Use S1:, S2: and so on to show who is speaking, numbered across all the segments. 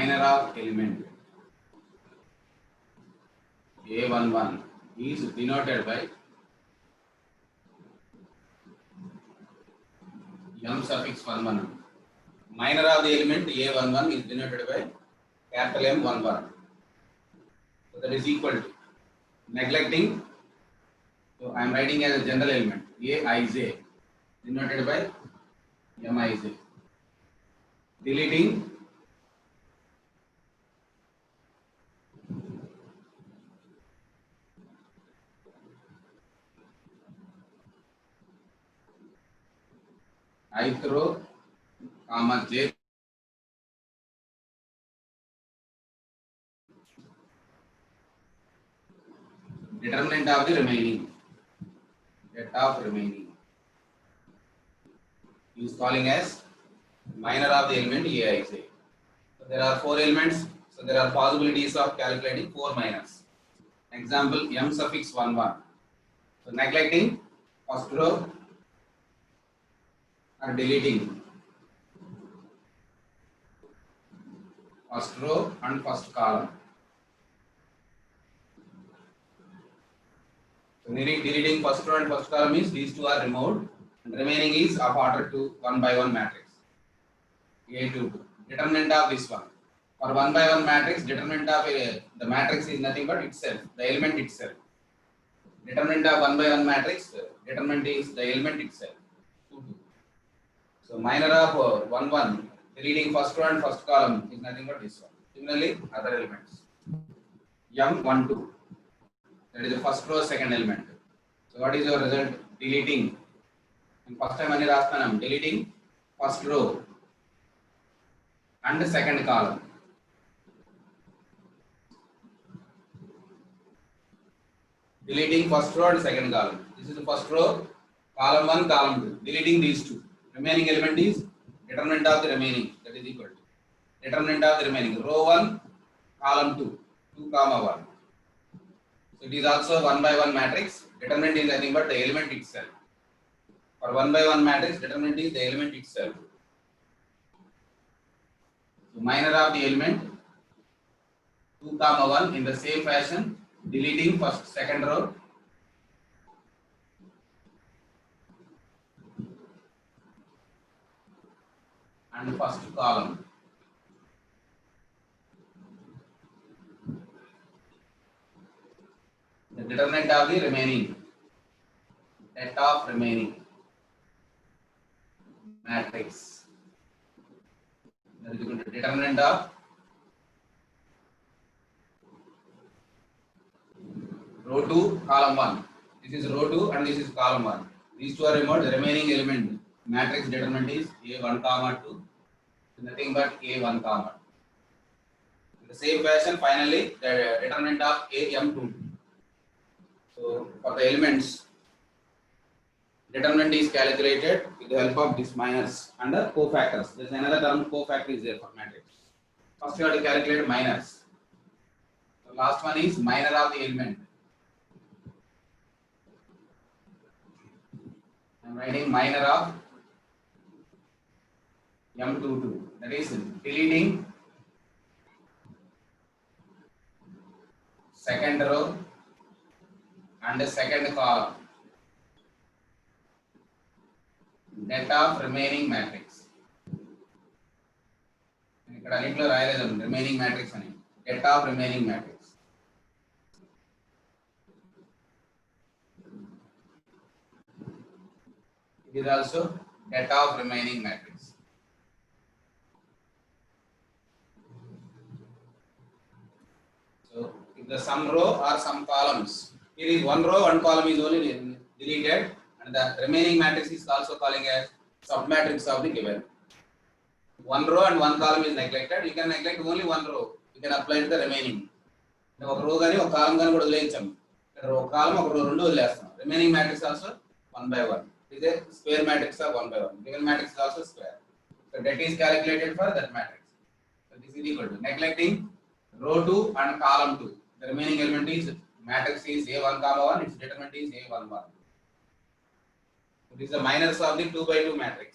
S1: minor of element A11 is denoted by m suffix 11. Minor of the element A11 is denoted by capital M11. So that is equal to neglecting. So I am writing as a general element Aij denoted by Mij. Deleting ith row, comma j. Determinant of the remaining. Set of remaining is calling as minor of the element Aij. So there are 4 elements. So there are possibilities of calculating 4 minors. Example m suffix 11. So neglecting first row or deleting first row and first column. So deleting first row and first column means these two are removed and remaining is of order 2 1 by 1 matrix A22. Determinant of this one. For 1 by 1 matrix, determinant of the matrix is nothing but itself, the element itself. Determinant of 1 by 1 matrix, determinant is the element itself. 2, 2. So minor of 1 1, deleting first row and first column is nothing but this one. Similarly, other elements. M12, that is the first row, second element. So what is your result? Deleting. And first time I am deleting first row and the second column. Deleting first row and second column. This is the first row, column 1, column 2. Deleting these two. Remaining element is determinant of the remaining. That is equal to determinant of the remaining. Row 1, column 2, 2 comma 1. So it is also 1 by 1 matrix. Determinant is nothing but the element itself. For 1 by 1 matrix, determinant is the element itself. So minor of the element 2 comma 1 in the same fashion, deleting first second row and first column. The determinant of the remaining, set of remaining matrix. That is equal to determinant of row 2, column 1. This is row 2 and this is column 1. These two are removed. The remaining element matrix determinant is A1 comma 2. Nothing but A1 comma 2. In the same fashion, finally, the determinant of AM2. So for the elements, determinant is calculated with the help of these minors and the cofactors. There is another term cofactor is there for matrix. First you have to calculate minors. The last one is minor of the element. I am writing minor of M22. That is deleting second row and the second column. Net of remaining matrix. ఇక్కడ అన్నిట్లో రాయలేదు remaining matrix అని. Net of remaining matrix. It is also net of remaining matrix. So if the some row or some columns, here is one row, one column is only deleted, and the remaining matrix is also calling as submatrix of the given. One row and one column is neglected. You can neglect only one row. You can apply to the remaining. ఒక రో కానీ ఒక కాలం కానీ కూడా వదిలేయించాం. ఒక కాలం ఒక రో రెండు వదిలేస్తాం. Remaining matrix also 1 by 1. It is a square matrix of 1 by 1. Given matrix is also square. So that is calculated for that matrix. So this is equal to neglecting row 2 and column 2. The remaining element is matrix is A1 comma 1. Its determinant is A11. So this is the minors of the 2 by 2 matrix.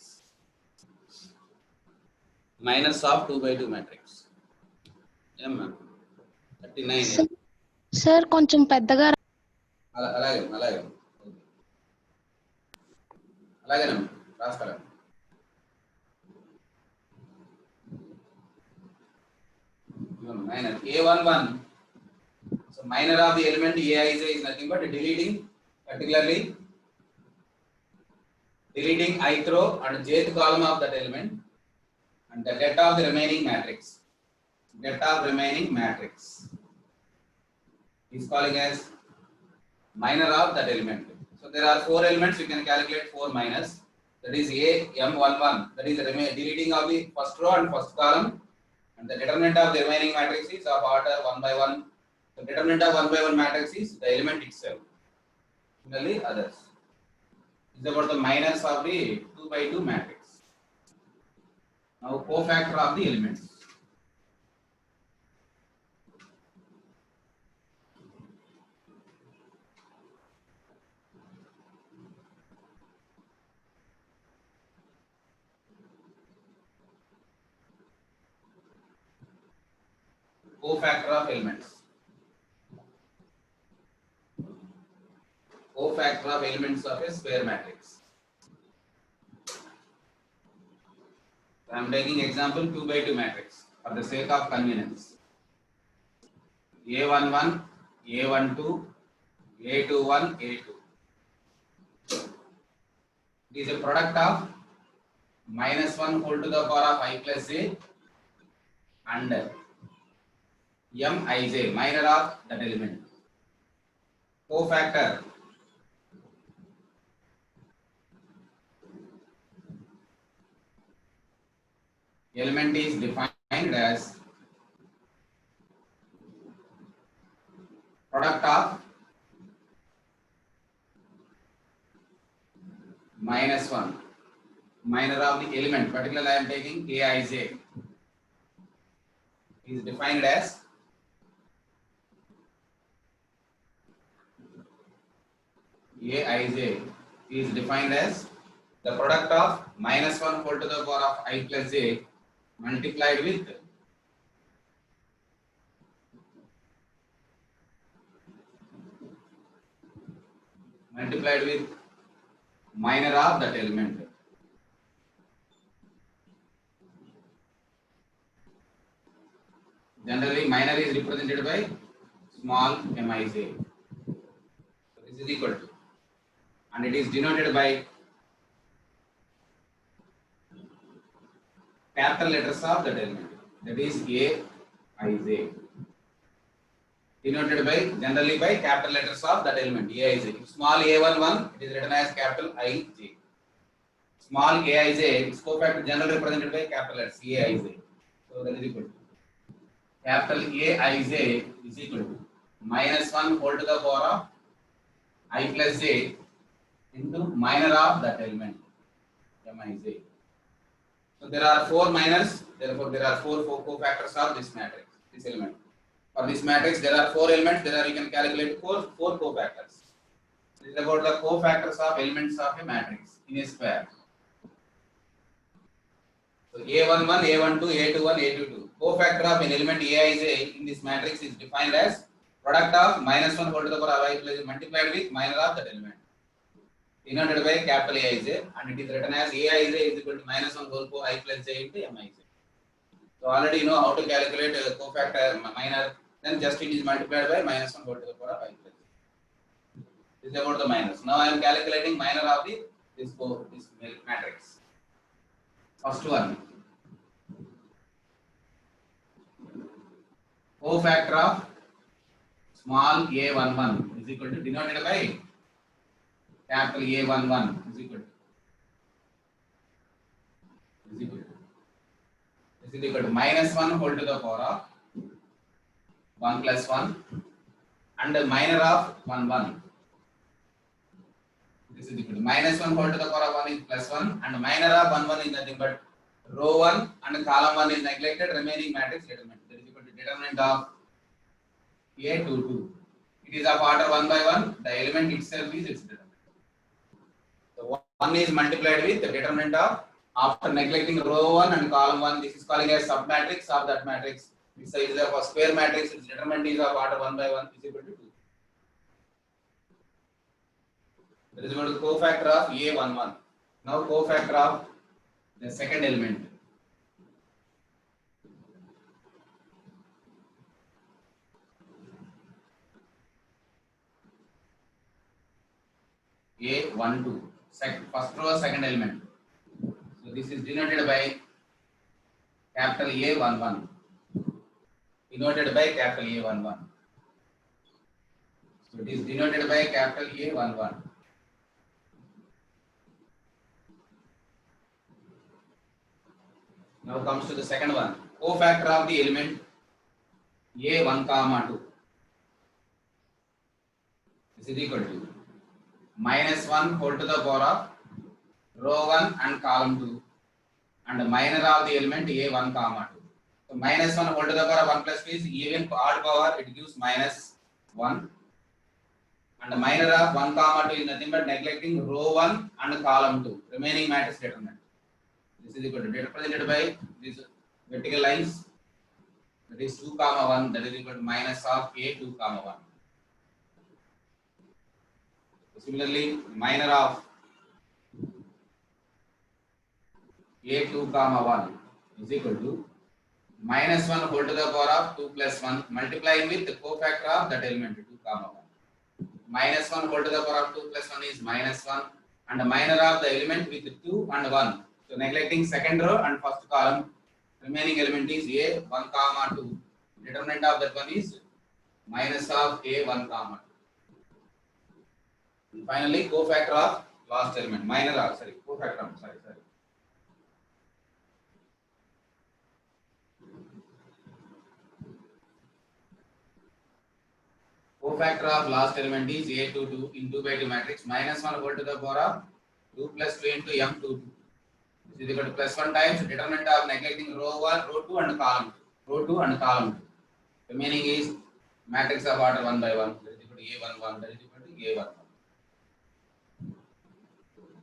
S1: Minors of 2 by 2 matrix. ఏమ్మా 39
S2: sir కొంచెం పెద్దగా
S1: అలాగే అలాగే అలాగేనమ్మా రాస్తారా minor a11 so minor of the element aij is nothing but deleting particularly deleting ith row and jth column of that element and the get of the remaining matrix is calling as minor of that element. So there are 4 elements, you can calculate 4 minus, that is a m11, that is the deleting of the first row and first column, and the determinant of the remaining matrix is of order 1 by 1. The determinant of 1 by 1 matrix is the element itself. Similarly others is about the minus of the 2 by 2 matrix. Now cofactor of the elements. Cofactor of elements. Cofactor of elements of a square matrix. I am taking example 2 by 2 matrix for the sake of convenience. A11, A12, A21, A2. It is a product of minus 1 whole to the power of I plus j and mij, minor of that element. Cofactor. Element is defined as product of minus 1, minor of the element, particularly I am taking aij, is defined as aij is defined as the product of minus 1 whole to the power of I plus j multiplied with minor of that element. Generally minor is represented by small mij. So this is equal to, and it is denoted by capital letters of that element, that is aij, denoted by generally by capital letters of that element aij. If small a11 it is written as capital ij, small aij its cofactor generally represented by capital letters aij. So that is equal to capital aij is equal to minus 1 whole to the power of I plus j into minor of that element mij. So there are 4 minors, therefore there are 4 cofactors of this matrix, this element. For this matrix there are 4 elements, there are you can calculate 4 cofactors. This is about the cofactors of elements of a matrix in a square. So a11, a12, a21, a22. Cofactor of an element aij in this matrix is defined as product of minus 1 whole to the power of I plus multiplied with minor of that element, denoted by capital aij, and it is written as aij is equal to minus 1 whole power I plus j into mij. So already you know how to calculate cofactor minor, then just it is multiplied by minus 1 whole to the power of I plus j. This is about the minus. Now I am calculating minor of this matrix. First one, cofactor of small a11 is equal to denoted by capital A11 is equal to minus 1 whole to the power of 1 plus 1 and the minor of 1 1. This is equal to minus 1 whole to the power of 1 is plus 1 and minor of 1 1 is nothing but row 1 and column 1 is neglected, remaining matrix determinant. That is equal to determinant of A22. It is of order 1 by 1, the element itself is its determinant. So 1 is multiplied with the determinant of, after neglecting row 1 and column 1, this is calling as submatrix of that matrix. Its size of a square matrix, its determinant is of order 1 by 1 is equal to 2. That is equal to cofactor of A11. Now cofactor of the second element. A12. First row, second element. So this is denoted by capital A11. Denoted by capital A11. So it is denoted by capital A11. Now comes to the second one. Cofactor of the element A1 comma 2. This is equal to -1 whole to the power of row 1 and column 2 and minor of the element A1 comma 2. So -1 whole to the power of 1 plus 2 is even odd power, it gives -1. And minor of 1 comma 2 is nothing but neglecting row 1 and column 2. Remaining matrix determinant. This is equal to represented by these vertical lines. That is 2 comma 1. That is equal to minus of A2 comma 1. Similarly, minor of A2 comma 1 is equal to -1 whole to the power of 2 plus 1 multiplying with the cofactor of that element 2 comma 1. -1 whole to the power of 2 plus 1 is -1 and the minor of the element with 2 and 1. So neglecting second row and first column, remaining element is A1 comma 2. Determinant of that one is minus of A1 comma 2. And finally, cofactor of last element, cofactor of, Cofactor of last element is A22 in 2 by 2 matrix, -1 whole to the power of 2 plus 2 into M22. This is equal to +1 times determinant of neglecting row 1, row 2 and column 2. Row 2 and column 2. Remaining is matrix of order 1 by 1. That is equal to A11. That is equal to A11.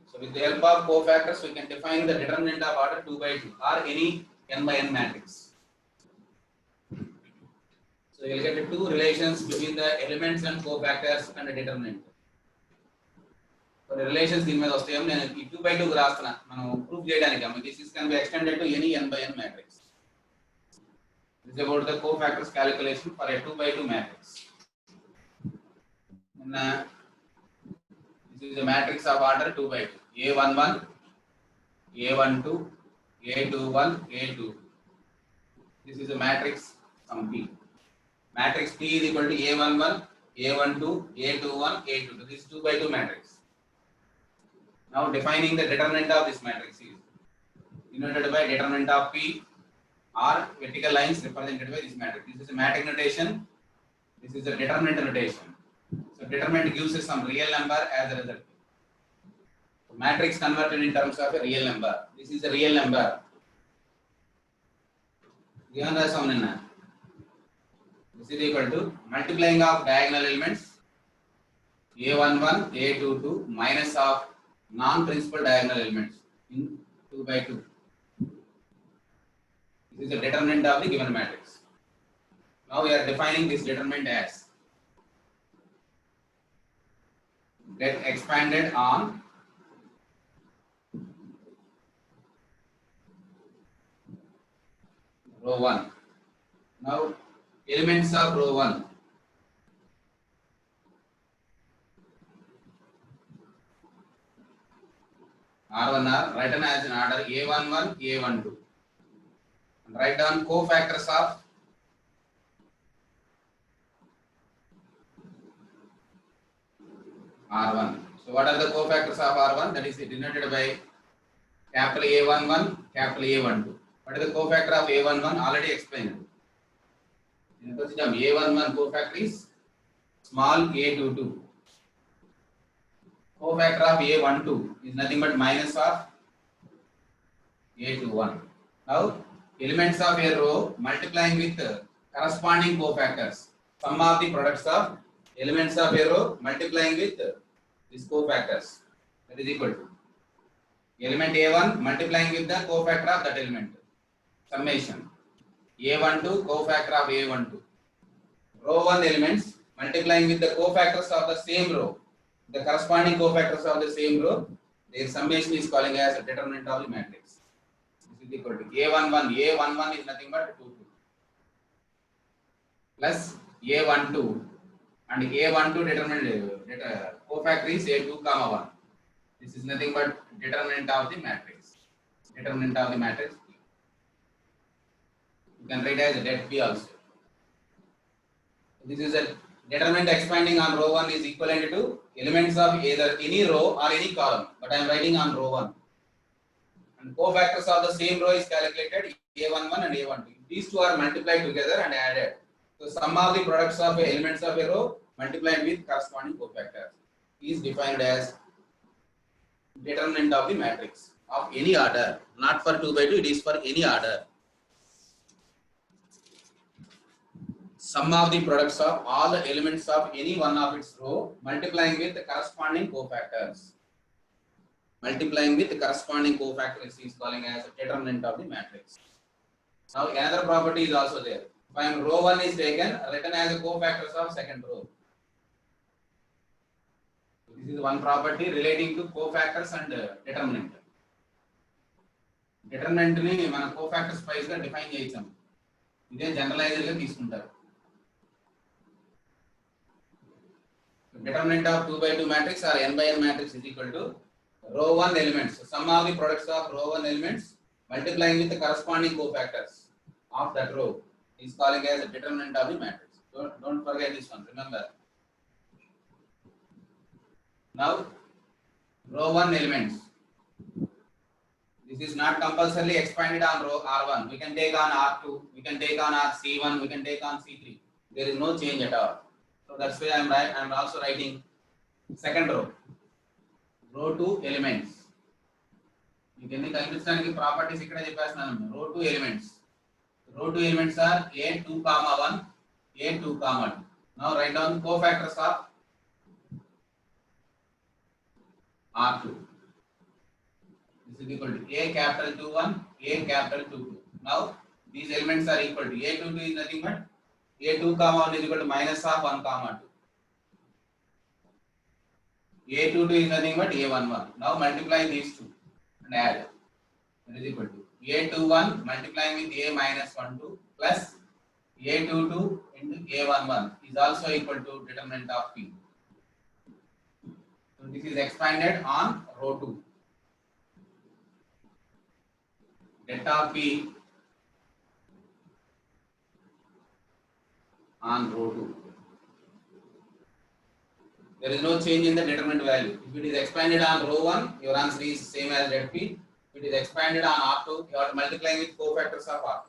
S1: So with the help of cofactors, we can define the determinant of order 2 by 2 or any n by n matrix. So you will get two relations between the elements and cofactors and the determinant. For the relations దీని మీద వస్తాయి నేను ఈ 2 by 2 రాస్తున్నా మనం proof చేయడానికి this is can be extended to any n by n matrix. This is about the cofactors calculation for a 2 by 2 matrix. And this is a matrix of order 2 by 2. A11, A12, A21, A22. This is a matrix from P. Matrix P is equal to A11, A12, A21, A22. This is 2 by 2 matrix. Now defining the determinant of this matrix is denoted by determinant of P or vertical lines represented by this matrix. This is a matrix notation. This is a determinant notation. So determinant gives us some real number as a result. So matrix converted in terms of a real number. This is a real number. Given as shown in this is equal to multiplying of diagonal elements A11, A22 minus of non-principal diagonal elements in 2 by 2. This is the determinant of the given matrix. Now we are defining this determinant as get expanded on row 1. Now elements of row 1. R1 are written as an order A11, A12. And write down cofactors of R1. So what are the cofactors of R1? That is denoted by capital A11, capital A12. What is the cofactor of A11? Already explained. A11 cofactor is small a22. Cofactor of A12 is nothing but minus of A21. Now elements of a row multiplying with corresponding cofactors. Sum of the products of elements of a row multiplying with these cofactors. That is equal to element A1 multiplying with the cofactor of that element. Summation. A12 cofactor of A12. Row 1 elements multiplying with the cofactors of the same row. The corresponding cofactors of the same row, their summation is calling as a determinant of the matrix. This is equal to A11. A11 is nothing but 2 2 plus A12 and A12 determinant cofactor is A2 comma 1. This is nothing but determinant of the matrix. Determinant of the matrix. You can write as det P also. This is a determinant expanding on row 1 is equivalent to elements of either any row or any column. But I am writing on row 1. And cofactors of the same row is calculated A11 and A12. These two are multiplied together and added. So sum of the products of elements of a row multiplied with corresponding cofactors is defined as determinant of the matrix of any order. Not for 2 by 2, it is for any order. Sum of the products of all the elements of any one of its row multiplying with the corresponding cofactors. Multiplying with the corresponding cofactors is calling as a determinant of the matrix. Now another property is also there. When row 1 is taken, written as a cofactors of second row. This is one property relating to cofactors and determinant. Determinant ni mana cofactors wise ga define cheyacham. Ide generalizer ga తీసుకుంటారు. Determinant of 2 by 2 matrix or n by n matrix is equal to row 1 elements. So sum of the products of row 1 elements multiplying with the corresponding cofactors of that row is calling as a determinant of the matrix. Don't forget this one. Remember. Now row 1 elements. This is not compulsorily expanded on row R1. We can take on R2. We can take on C1. We can take on C3. There is no change at all. So that's why I am also writing second row. Row 2 elements. You can see properties ikkada cheppestunanu. Row 2 elements. Row 2 elements are A2 comma 1, A2 comma 2. Now write down cofactors of R2. This is equal to A capital 2 1, A capital 2 2. Now these elements are equal to A22 is nothing but A2 comma 1 is equal to minus of 1 comma 2. A22 is nothing but A11. Now multiply these two and add. That is equal to A21 multiplying with A minus 1 2 plus A22 into A11 is also equal to determinant of P. So this is expanded on row 2. Det of P on row 2. There is no change in the determinant value. If it is expanded on row 1, your answer is same as det P. If it is expanded on R2, you are multiplying with cofactors of R2.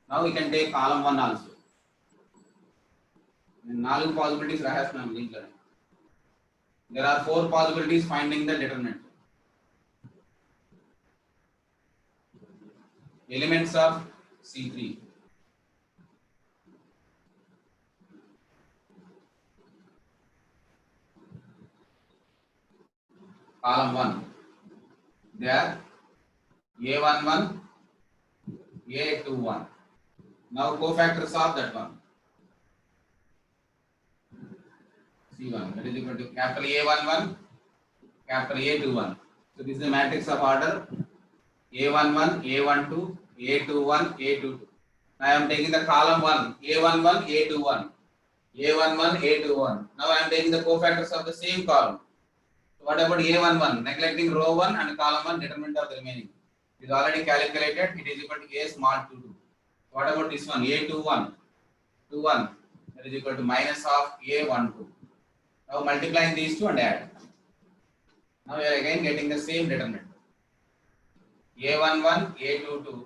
S1: Now we can take column 1 also. 4 possibilities rahasnam deentlo. There are 4 possibilities finding the determinant. Elements of C3. Column 1. They are A11, A21. Now cofactors of that one. C1. That is equal to capital A11, capital A21. So this is the matrix of order A11, A12, A21, A22. Now I am taking the column 1, A11, A21, A11, A21. Now I am taking the cofactors of the same column. So what about A11? Neglecting row 1 and column 1, determinant of the remaining. It is already calculated. It is equal to A small 2 2. What about this one? A21, 21. That is equal to minus of A12. Now multiplying these two and add. Now we are again getting the same determinant. A11, A22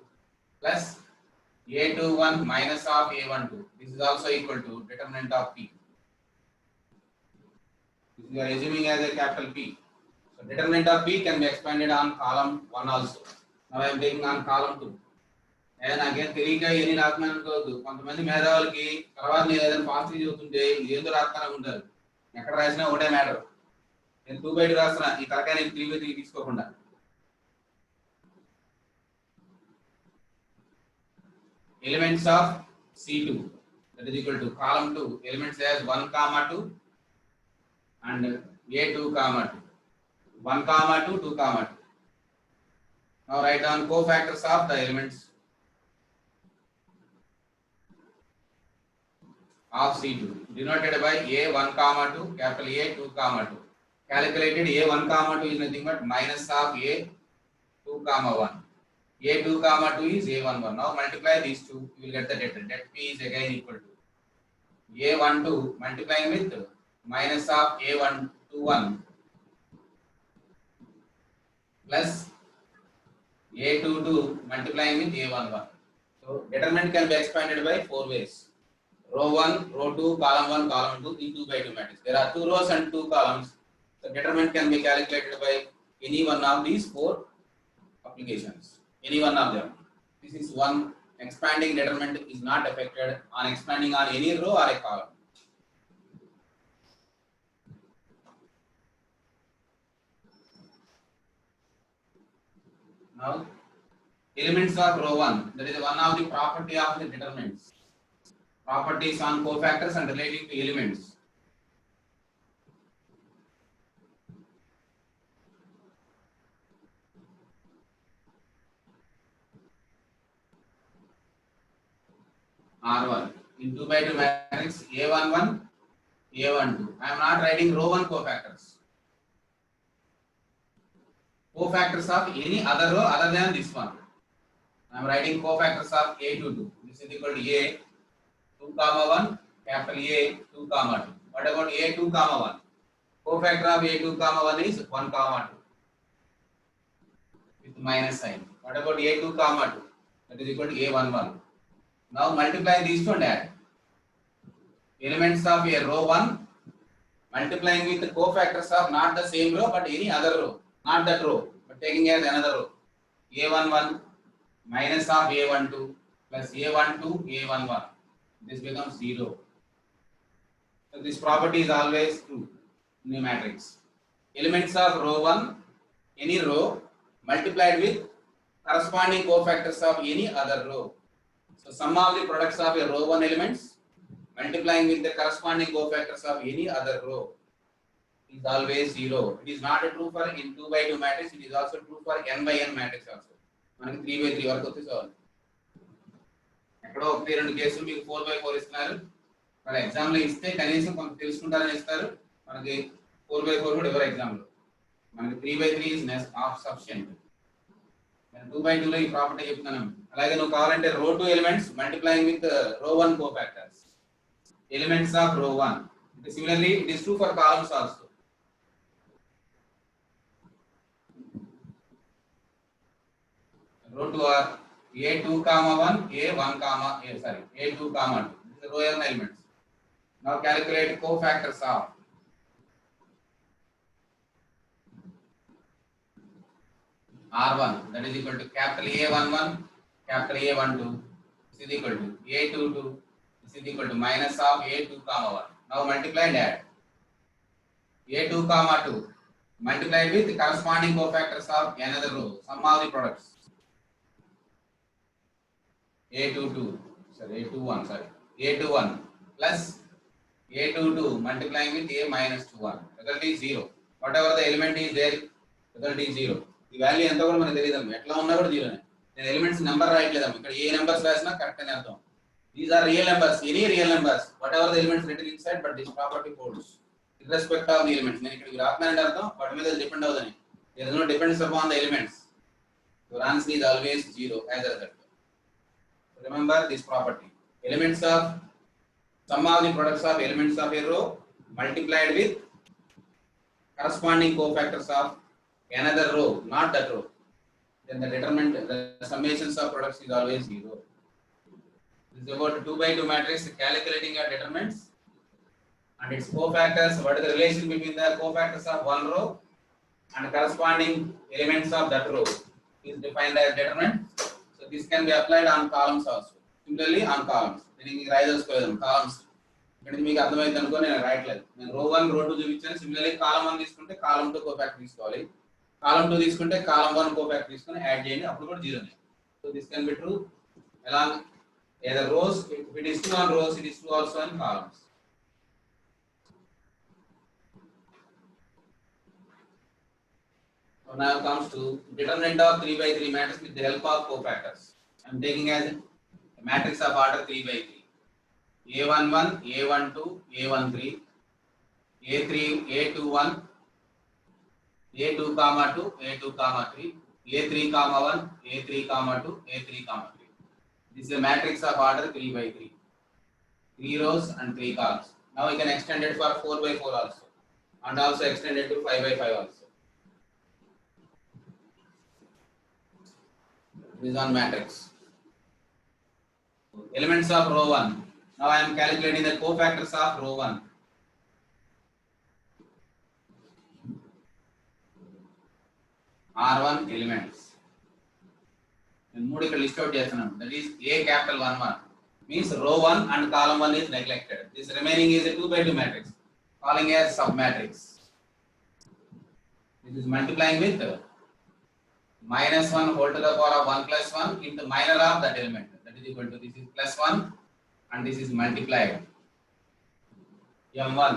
S1: plus A21 minus of A12. This is also equal to determinant of P. This we are assuming as a capital P. So determinant of P can be expanded on column 1 also. Now I am taking on column 2. And again తెలియక ఎన్ని రాత్మ అనుకోవద్దు. కొంతమంది మేధావులకి తర్వాత నేను ఏదైనా fast చదువుతుంటే ఏందో రాత్మనే ఉంటారు. ఎక్కడ రాసినా ఒకటే మ్యాటర్. నేను 2 by 2 రాస్తున్నా, ఈ తరకాయ నేను 3 by 3 తీసుకోకుండా. elements of C2, that is equal to column 2 elements as 1 comma 2 and A2 comma 2, 1 comma 2, 2 comma 2. Now write down cofactors of the elements of C2 denoted by A1 comma 2, capital A 2 comma 2. Calculated A1 comma 2 is nothing but minus of A2 comma 1. A2 comma 2 is A11. Now multiply these two, you will get the data. Det P is again equal to A12 multiplying with minus of A121 plus A22 multiplying with A11. So determinant can be expanded by 4 ways. Row 1, row 2, column 1, column 2, in 2 by 2 matrix. There are 2 rows and 2 columns. The determinant can be calculated by any one of these 4 applications. Any one of them. This is one. Expanding determinant is not affected on expanding on any row or a column. Now, elements of row 1, that is one of the property of the determinants. Properties on cofactors and relating to elements. R1 in 2 by 2 matrix A11, A12. I am not writing row 1 cofactors. Cofactors of any other row other than this one. I am writing cofactors of A22. This is equal to A2 comma 1, capital A2 comma 2. What about A2 comma 1? Cofactor of A2 comma 1 is 1 comma 2 with minus sign. What about A2 comma 2? That is equal to A11. Now multiply these two and add. Elements of a row 1 multiplying with the cofactors of not the same row but any other row. Not that row but taking as another row. A11 minus of A12 plus A12 A11. This becomes 0. So this property is always true in a matrix. Elements of row 1, any row multiplied with corresponding cofactors of any other row. So sum of the products of a row 1 elements multiplying with the corresponding cofactors of any other row is always 0. It is not true for in 2 by 2 matrix. It is also true for n by n matrix also. మనకి 3 by 3 వరకు వచ్చి చాలు. ఎక్కడో 1-2 కేసులు మీకు 4 by 4 ఇస్తున్నారు. మన exam లో ఇస్తే కనీసం కొంత తెలుసుకుంటారని ఇస్తారు. మనకి 4 by 4 కూడా ఎవరు ఎగ్జామ్ లో. మనకి 3 by 3 is sufficient. నేను 2 by 2 లో ఈ ప్రాపర్టీ చెప్తున్నాను. అలాగే నువ్వు కావాలంటే row 2 elements multiplying with row 1 cofactors. Elements of row 1. Similarly, it is true for columns also. Row 2 are A2 comma 1, A1 comma A2 comma 2. These are row 1 elements. Now calculate cofactors of R1, that is equal to capital A11, capital A12 is equal to A22 is equal to minus of A2 comma 1. Now multiply and add. A2 comma 2 multiplied with the corresponding cofactors of another row. Sum of the products. A21 plus A22 multiplying with A minus 21. Result is 0. Whatever the element is there, result is 0. The value ఎంత కూడా మనకు తెలియదు. ఎట్లా ఉన్నా కూడా 0 నే. నేను elements number రాయట్లేదమ్మ. ఇక్కడ ఏ నెంబర్స్ రాసినా కరెక్ట్ అని అర్థం. These are real numbers, any real numbers, whatever the elements written inside, but this property holds irrespective of the elements. నేను ఇక్కడ రాస్తున్నానంటే అర్థం వాటి మీద depend అవుదని. There is no dependence upon the elements. So answer is always 0 as a result. So remember this property. Elements of sum of the products of elements of a row multiplied with corresponding cofactors of another row, not that row. Then the determinant, the summations of products is always 0. This is about 2 by 2 matrix calculating your determinants and its cofactors. What is the relation between the cofactors of one row and corresponding elements of that row is defined as determinant. So this can be applied on columns also. Similarly on columns. Then you write those columns. ఇక్కడ మీకు అర్థమైంది అనుకో నేను రాయట్లేదు. నేను row 1 row 2 చూపించాను. Similarly column 1 తీసుకుంటే column 2 cofactor తీసుకోవాలి. column 2 తీసుకుంటే column 1 cofactor తీసుకొని యాడ్ చేయండి. అప్పుడు కూడా 0 నే. So this can be true along Either rows, if it is true on rows, it is true also in columns. So now comes to determinant of 3 by 3 matrix with the help of cofactors. I am taking as a matrix of order 3 by 3. A11, A12, A13, A3, A21, A2 comma 2, A2 comma 3, A3 comma 1, A3 comma 2, A3 comma 3. This is a matrix of order 3 by 3. 3 rows and 3 columns. Now we can extend it for 4 by 4 also, and also extend it to 5 by 5 also. This is one matrix. Elements of row 1. Now I am calculating the cofactors of row 1. R1 elements. నేను మూడు ఇక్కడ list out చేస్తున్నాను. That is A capital 1 1 means row 1 and column 1 is neglected. This remaining is a 2 by 2 matrix, calling as submatrix. This is multiplying with minus 1 whole to the power of 1 plus 1 into minor of that element. That is equal to, this is plus 1 and this is multiplied. M1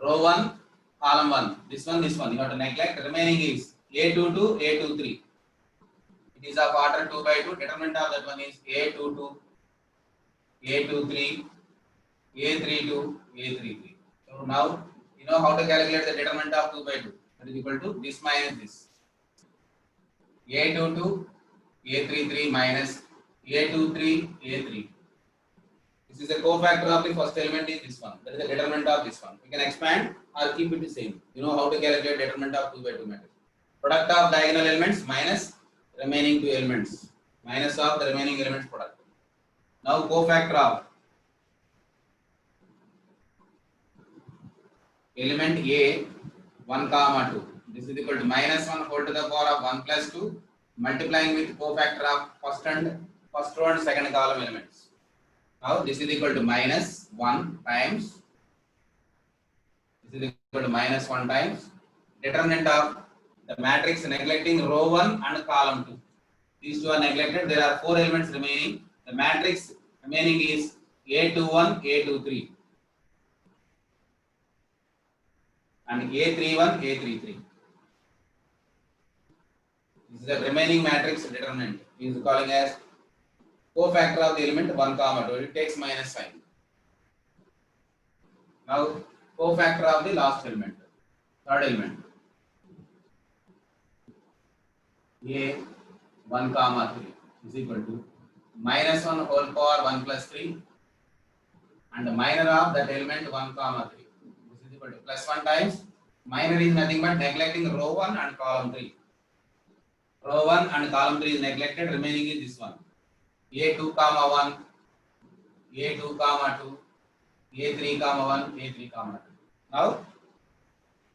S1: row 1 column 1, this one you have to neglect. Remaining is A22 A23. It is of order 2 by 2. Determinant of that one is A22 A23 A32 A33. So now you know how to calculate the determinant of 2 by 2. That is equal to this minus this. A22 A33 minus A23 A3. This is the cofactor of the first element is this one. That is the determinant of this one. We can expand or keep it the same. You know how to calculate determinant of 2 by 2 matrix. Product of diagonal elements minus remaining 2 elements. Minus of the remaining elements product. Now cofactor of element A 1 comma 2. This is equal to minus 1 whole to the power of 1 plus 2 multiplying with cofactor of first row and second column elements. Now this is equal to minus 1 times, this is equal to minus 1 times determinant of the matrix neglecting row 1 and column 2. These two are neglected. There are 4 elements remaining. The matrix remaining is A21, A23 and A31, A33. This is the remaining matrix determinant. He is calling as cofactor of the element 1 comma 2. It takes minus sign. Now cofactor of the last element, third element. A 1 comma 3 is equal to minus 1 whole power 1 plus 3 and minor of that element 1 comma 3. This is equal to plus 1 times minor is nothing but neglecting row 1 and column 3. Row 1 and column 3 is neglected. Remaining is this one. A2 comma 1, A2 comma 2, A3 comma 1, A3 comma 2. Now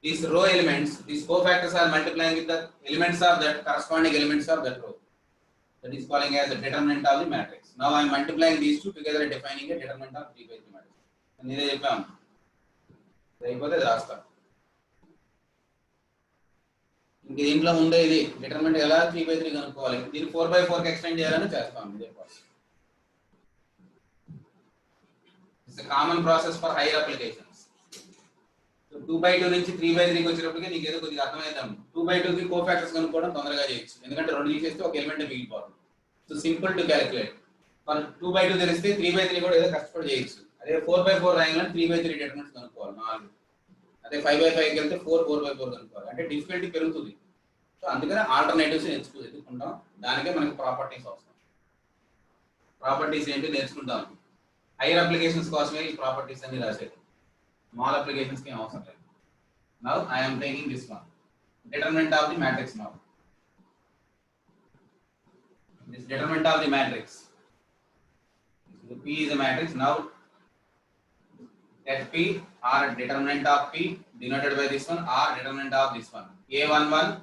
S1: these row elements, these cofactors are multiplying with the elements of that corresponding elements of that row. That is calling as the determinant of the matrix. Now I am multiplying these two together and defining a determinant of 3 by 3 matrix. నేను చెప్పాను అయిపోతే రాస్తా. ఇంక దీంట్లో ముందే ఇది determinant ఎలా 3 by 3 కనుక్కోవాలి. దీన్ని 4 by 4 కి ఎక్స్టెండ్ చేయాలని చేస్తాం ఇదే process. It's a common process for higher applications. So 2 by 2 నుంచి 3 by 3 కి వచ్చేటప్పటికి నీకు ఏదో కొద్దిగా అర్థమైద్దాం. 2 by 2 కి కోఫాక్టర్స్ కనుక్కోవడం తొందరగా చేయొచ్చు. ఎందుకంటే రెండు తీసేస్తే ఒక ఎలిమెంట్ మిగిలిపోతుంది. So simple to calculate. మనం 2 by 2 తెలిస్తే 3 by 3 కూడా ఏదో కష్టపడి చేయొచ్చు. అదే 4 by 4 రాయాలంటే 3 by 3 డిటర్మినెంట్స్ కనుక్కోవాలి 4. అదే 5 by 5 కి వెళ్తే 4 by 4 కనుక్కోవాలి. అంటే డిఫికల్టీ పెరుగుతుంది. సో అందుకనే ఆల్టర్నేటివ్స్ నేర్చుకుంటాం. దానికే మనకి ప్రాపర్టీస్ అవసరం. ప్రాపర్టీస్ ఏంటి నేర్చుకుంటాం. హైయర్ అప్లికేషన్స్ కోసమే ఈ ప్రాపర్టీస్ అన్ని రాసేది. స్మాల్ అప్లికేషన్స్ కి అవసరం లేదు. Now I am taking this one. Determinant of the matrix now. This determinant of the matrix. The P is a matrix. Now FP or determinant of P denoted by this one or determinant of this one. A11,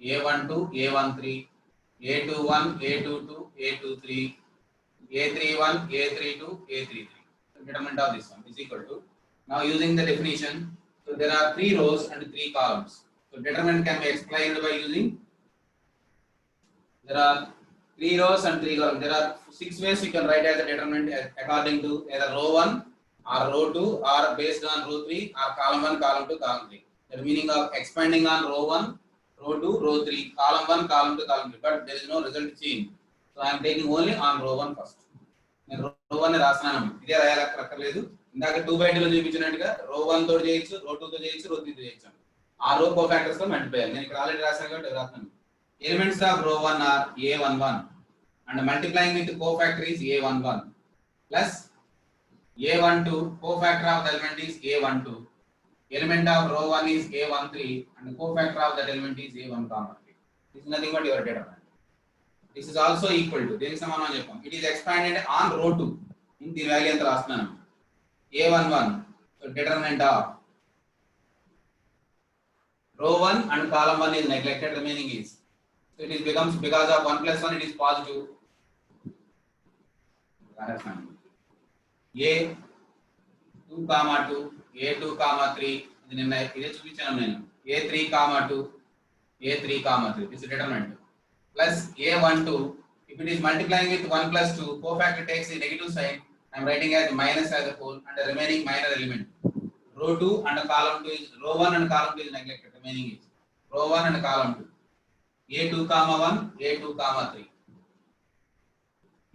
S1: A12, A13, A21, A22, A23, A31, A32, A33. Determinant of this one is equal to. Now using the definition, so there are 3 rows and 3 columns. So determinant can be explained by using, there are 3 rows and 3 columns. There are 6 ways you can write as a determinant according to either row 1 or row 2 or based on row 3 or column 1, column 2, column 3. The meaning of expanding on row 1, row 2, row 3, column 1, column 2, column 3. But there is no result change. So I am taking only on row 1 first. నేను రో 1 రాస్తున్నాను. ఇదే రాయాలక్కర్లేదు. ఇందాక 2 by 2 లో చూపించినట్టుగా రో 1 తోటి చేయొచ్చు, రో 2 తో చేయొచ్చు, రో 3 తో చేయొచ్చు. ఆ రో కోఫాక్టర్స్ తో మల్టిప్లై చేయాలి. నేను ఇక్కడ ఆల్రెడీ రాశాను కాబట్టి రాస్తున్నాను. Elements of row 1 are A11 and multiplying with cofactor is A11 plus A12 cofactor of the element is A12. Element of row 1 is A13 and cofactor of that element is A1 comma 3. This is nothing but your determinant. This is also equal to దేనికి సమానం అని చెప్పాం. It is expanded on row 2. దీని value ఎంత రాస్తున్నాను A11. So determinant of row 1 and column 1 is neglected, remaining is. So it is becomes because of 1 plus 1 it is positive. A 2 comma 2, A2 comma 3. ఇది నిన్న ఇదే చూపించాను నేను. A3 comma 2, A3 comma 3. This is determinant. Plus A12. If it is multiplying with 1 plus 2, cofactor takes the negative sign. I am writing as minus as a whole and the remaining minor element. Row 2 and column 2 is row 1 and column 2 is neglected. Remaining is row 1 and column 2. A2 comma 1, A2 comma 3.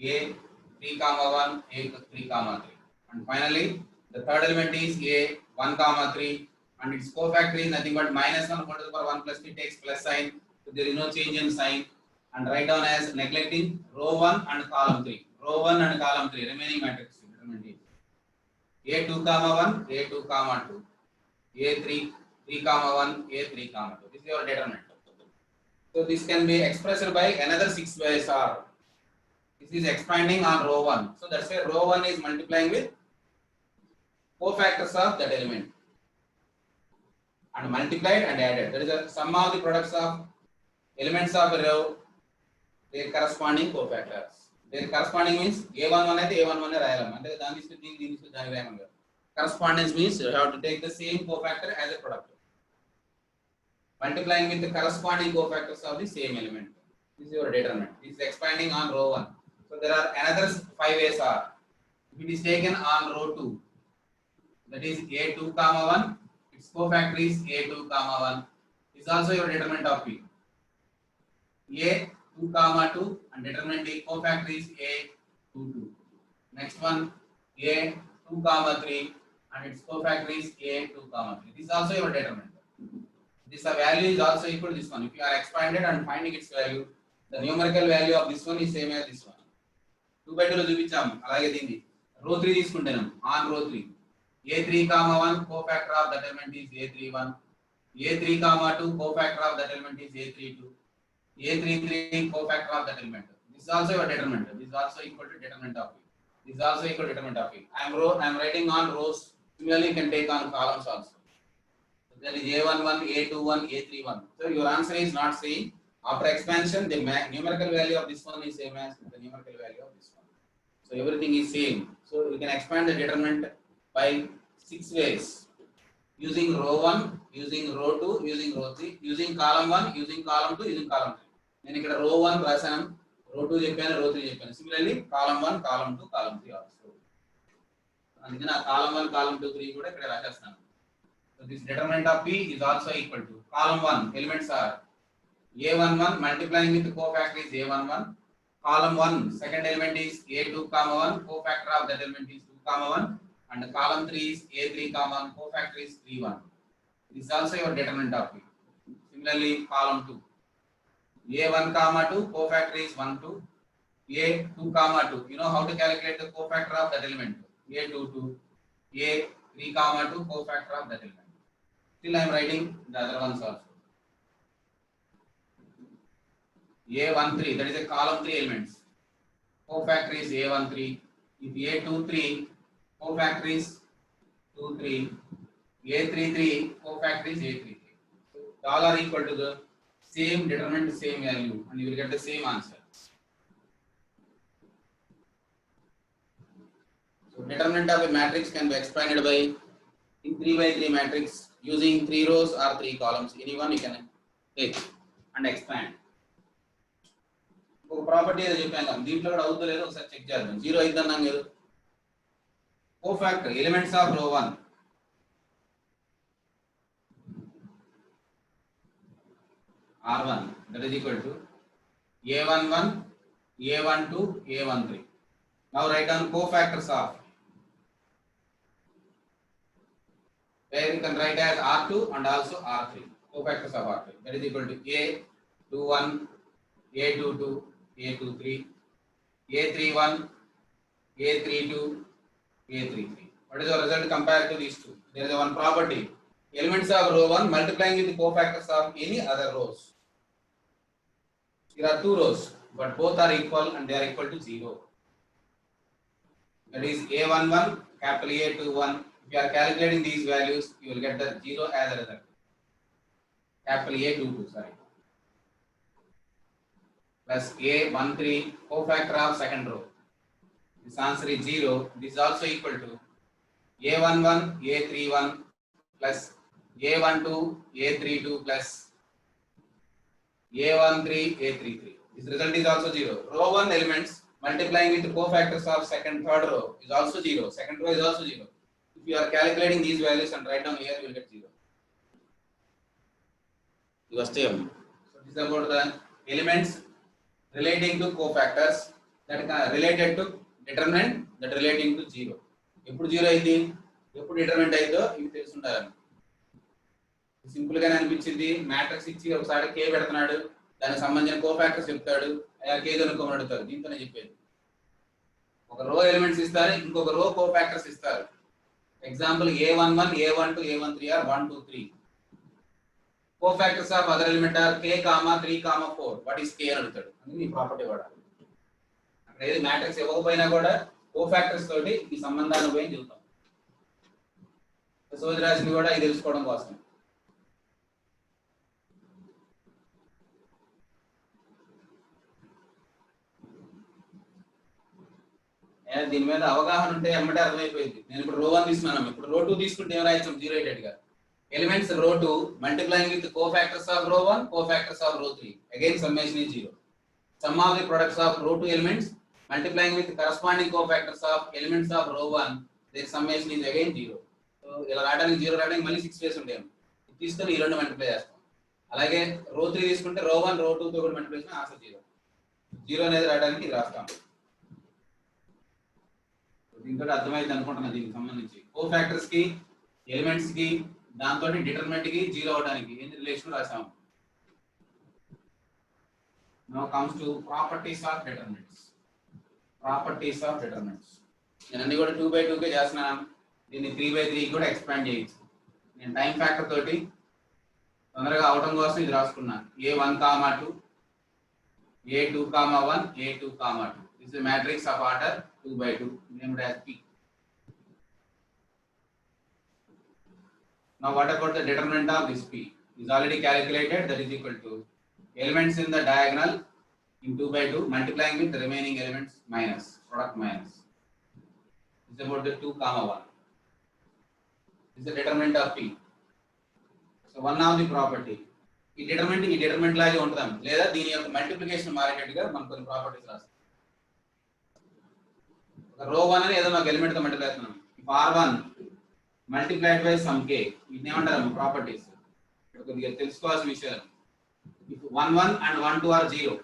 S1: A3 comma 1, A3 comma 3. And finally, the third element is A1 comma 3 and its cofactor is nothing but minus 1 whole to the power 1 plus 3 takes plus sign. So there is no change in sign and write down as neglecting row 1 and column 3. Row 1 and column 3 remaining matrix determinant is A2 comma 1, A2 comma 2. A3 3 comma 1, A3 comma 2. This is your determinant. So this can be expressed by another 6 ways or this is expanding on row 1. So that's why row 1 is multiplying with cofactors of that element and multiplied and added. That is the sum of the products of elements of a row, their corresponding cofactors. Their corresponding means A11 అయితే A11 రాయాలి. అంటే దాని తీసుకుని దీని తీసుకుని దాని రాయాలి. Correspondence means you have to take the same cofactor as a product. Multiplying with the corresponding cofactors of the same element. This is your determinant. This is expanding on row 1. So there are another 5 ways are. If it is taken on row 2, that is A2 comma 1, its cofactor is A2 comma 1. This is also your determinant of P. A2 comma 2 and determinant of cofactor is A22. Next one A2 comma 3 and its cofactor is A2 comma 3. This is also your determinant. This value is also equal to this one. If you are expanded and finding its value, the numerical value of this one is same as this one. 2 by 2 లో చూపించాం. అలాగే దీన్ని row 3 తీసుకుంటాను. On row 3 A3 comma 1 cofactor of that element is A31. A3 comma 2 cofactor of that element is A32. A33 cofactor of that element. This is also your determinant. This is also equal to determinant of it. This is also equal to determinant of it. I am writing on rows. Similarly, you can take on columns also. So there is A11, A21, A31. So your answer is not same. After expansion, the numerical value of this one is same as the numerical value of this one. So everything is same. So we can expand the determinant by 6 ways. Using row 1, using row 2, using row 3, using column 1, using column 2, using column 3. నేను ఇక్కడ row 1 రాశాను, row 2 చెప్పాను, row 3 చెప్పాను. Similarly, column 1, column 2, column 3 also. అందుకని ఆ column 1, column 2, 3 కూడా ఇక్కడ రాసేస్తాను. So this determinant of P is also equal to column 1 elements are A11 multiplying with cofactor is A11. Column 1 second element is A2 comma 1 cofactor of that element is 2 comma 1 and column 3 is A3 comma 1 cofactor is 3 1. This is also your determinant of P. Similarly column 2 A1 comma 2 cofactor is 1 2. A2 comma 2 you know how to calculate the cofactor of that element. A22 A3 comma 2 cofactor of that element. Still I am writing the other ones also. A13 that is a column 3 elements. Cofactor is A13. If A23 cofactor is 23. A33 cofactor is A33. So all are equal to the same determinant, same value, and you will get the same answer. So determinant of a matrix can be expanded by in 3 by 3 matrix using 3 rows or 3 columns. Any one you can take and expand. ఒక property ఏదో చెప్పాం కదా, దీంట్లో కూడా అవుతుందో లేదో ఒకసారి check చేద్దాం. 0 అయితే అన్నాం కదా. కోఫాక్టర్ ఎలిమెంట్స్ ఆఫ్ రో 1 R1 that is equal to A11, A12, A13. Now write down cofactors of, where you can write as R2 and also R3. Cofactors of R3 that is equal to A21, A22, A23, A31, A32, A33. What is the result compared to these two? There is one property. Elements of row 1 multiplying with the cofactors of any other rows. There are two rows, but both are equal and they are equal to 0. That is A11, capital A21. If you are calculating these values, you will get the 0 as a result. Capital A22, sorry. Plus A13, cofactor of second row. This answer is 0. This is also equal to A11, A31 plus A12, A32 plus A13, A33. This result is also 0. Row 1 elements multiplying with the cofactors of second, third row is also 0. Second row is also 0. If you are calculating these values and write down here, you will get 0. You are staying. So this is about the elements relating to cofactors that are related to determinant that relating to 0. ఎప్పుడు 0 అయింది, ఎప్పుడు determinant అయిందో ఇవి తెలుసుంటారు. Simple గానే అనిపించింది. Matrix ఇచ్చి ఒకసారి కే పెడుతున్నాడు, దానికి సంబంధించిన కోఫాక్టర్స్ చెప్తాడు, అయ్యా కే కనుక్కోమని అడుగుతారు. దీంతోనే చెప్పేది. ఒక రో ఎలిమెంట్స్ ఇస్తారు, ఇంకొక రో కోఫాక్టర్స్ ఇస్తారు. Example A11, A12, A13 are 1, 2, 3. Cofactors of other element are k, 3, 4. What is k అని అడుగుతాడు. అని ఈ ప్రాపర్టీ వాడాలి. అక్కడ ఏది మ్యాట్రిక్స్ ఇవ్వకపోయినా కూడా కోఫాక్టర్స్ తోటి ఈ సంబంధాన్ని ఉపయోగించి చెప్తాం. సోది రాశిని కూడా ఇది తెలుసుకోవడం కోసం. దీని మీద అవగాహన ఉంటే ఎమ్మటే అర్థమైపోయింది. నేను ఇప్పుడు రో 1 తీసుకున్నాను, ఇప్పుడు రో 2 తీసుకుంటే ఏం రాయొచ్చు 0 గా. Elements row 2 multiplying with the cofactors of row 1, cofactors of row 3. Again summation is 0. Sum of the products of row 2 elements multiplying with the corresponding cofactors of elements of row 1, their summation is again 0. So ఇలా రాయడానికి 0 రాయడానికి మళ్ళీ 6 ways ఉంటాయి. ఇది తీసుకొని ఈ రెండు multiply చేస్తాం. అలాగే రో 3 తీసుకుంటే రో 1 రో 2 తో కూడా మల్టిప్లై చేస్తే ఆన్సర్ 0. 0 అనేది రాయడానికి ఇది రాస్తాం. దీంతో అర్థమైంది అనుకుంటున్నా. దీనికి సంబంధించి కోఫాక్టర్స్ కి, ఎలిమెంట్స్ కి, దాంతో డిటర్మినెంట్ కి 0 అవడానికి ఏంటి relation రాసాము. Now comes to properties of determinants. Properties of determinants. నేను అన్ని కూడా 2/2 కే చేస్తున్నాను. దీన్ని 3/3 కూడా ఎక్స్పాండ్ చేయొచ్చు. నేను టైం ఫ్యాక్టర్ తోటి తొందరగా అవటం కోసం ఇది రాసుకున్నా. A1, 2, A2, 1, A2, 2. This is a matrix of order 2/2 named as P. Now what about the determinant of this P? Is already calculated. That is equal to elements in the diagonal in 2/2 multiplying with the remaining elements minus product minus. This is about the 2, 1. This is the determinant of P. So one of the property. ఈ determinant లాగే ఉంటాం, లేదా దీని యొక్క multiplication మారేటట్టుగా మనం కొన్ని properties రాస్తాం. రో 1 అని ఏదో ఒక ఎలిమెంట్ తో మల్టిప్లై చేస్తున్నాం. If R1 multiplied by some k, ఇది ఏమంటారు ప్రాపర్టీస్. ఇక్కడ కొద్దిగా తెలుసుకోవాల్సిన విషయాలు. ఇఫ్ 1, 1 and 1, 2 are 0,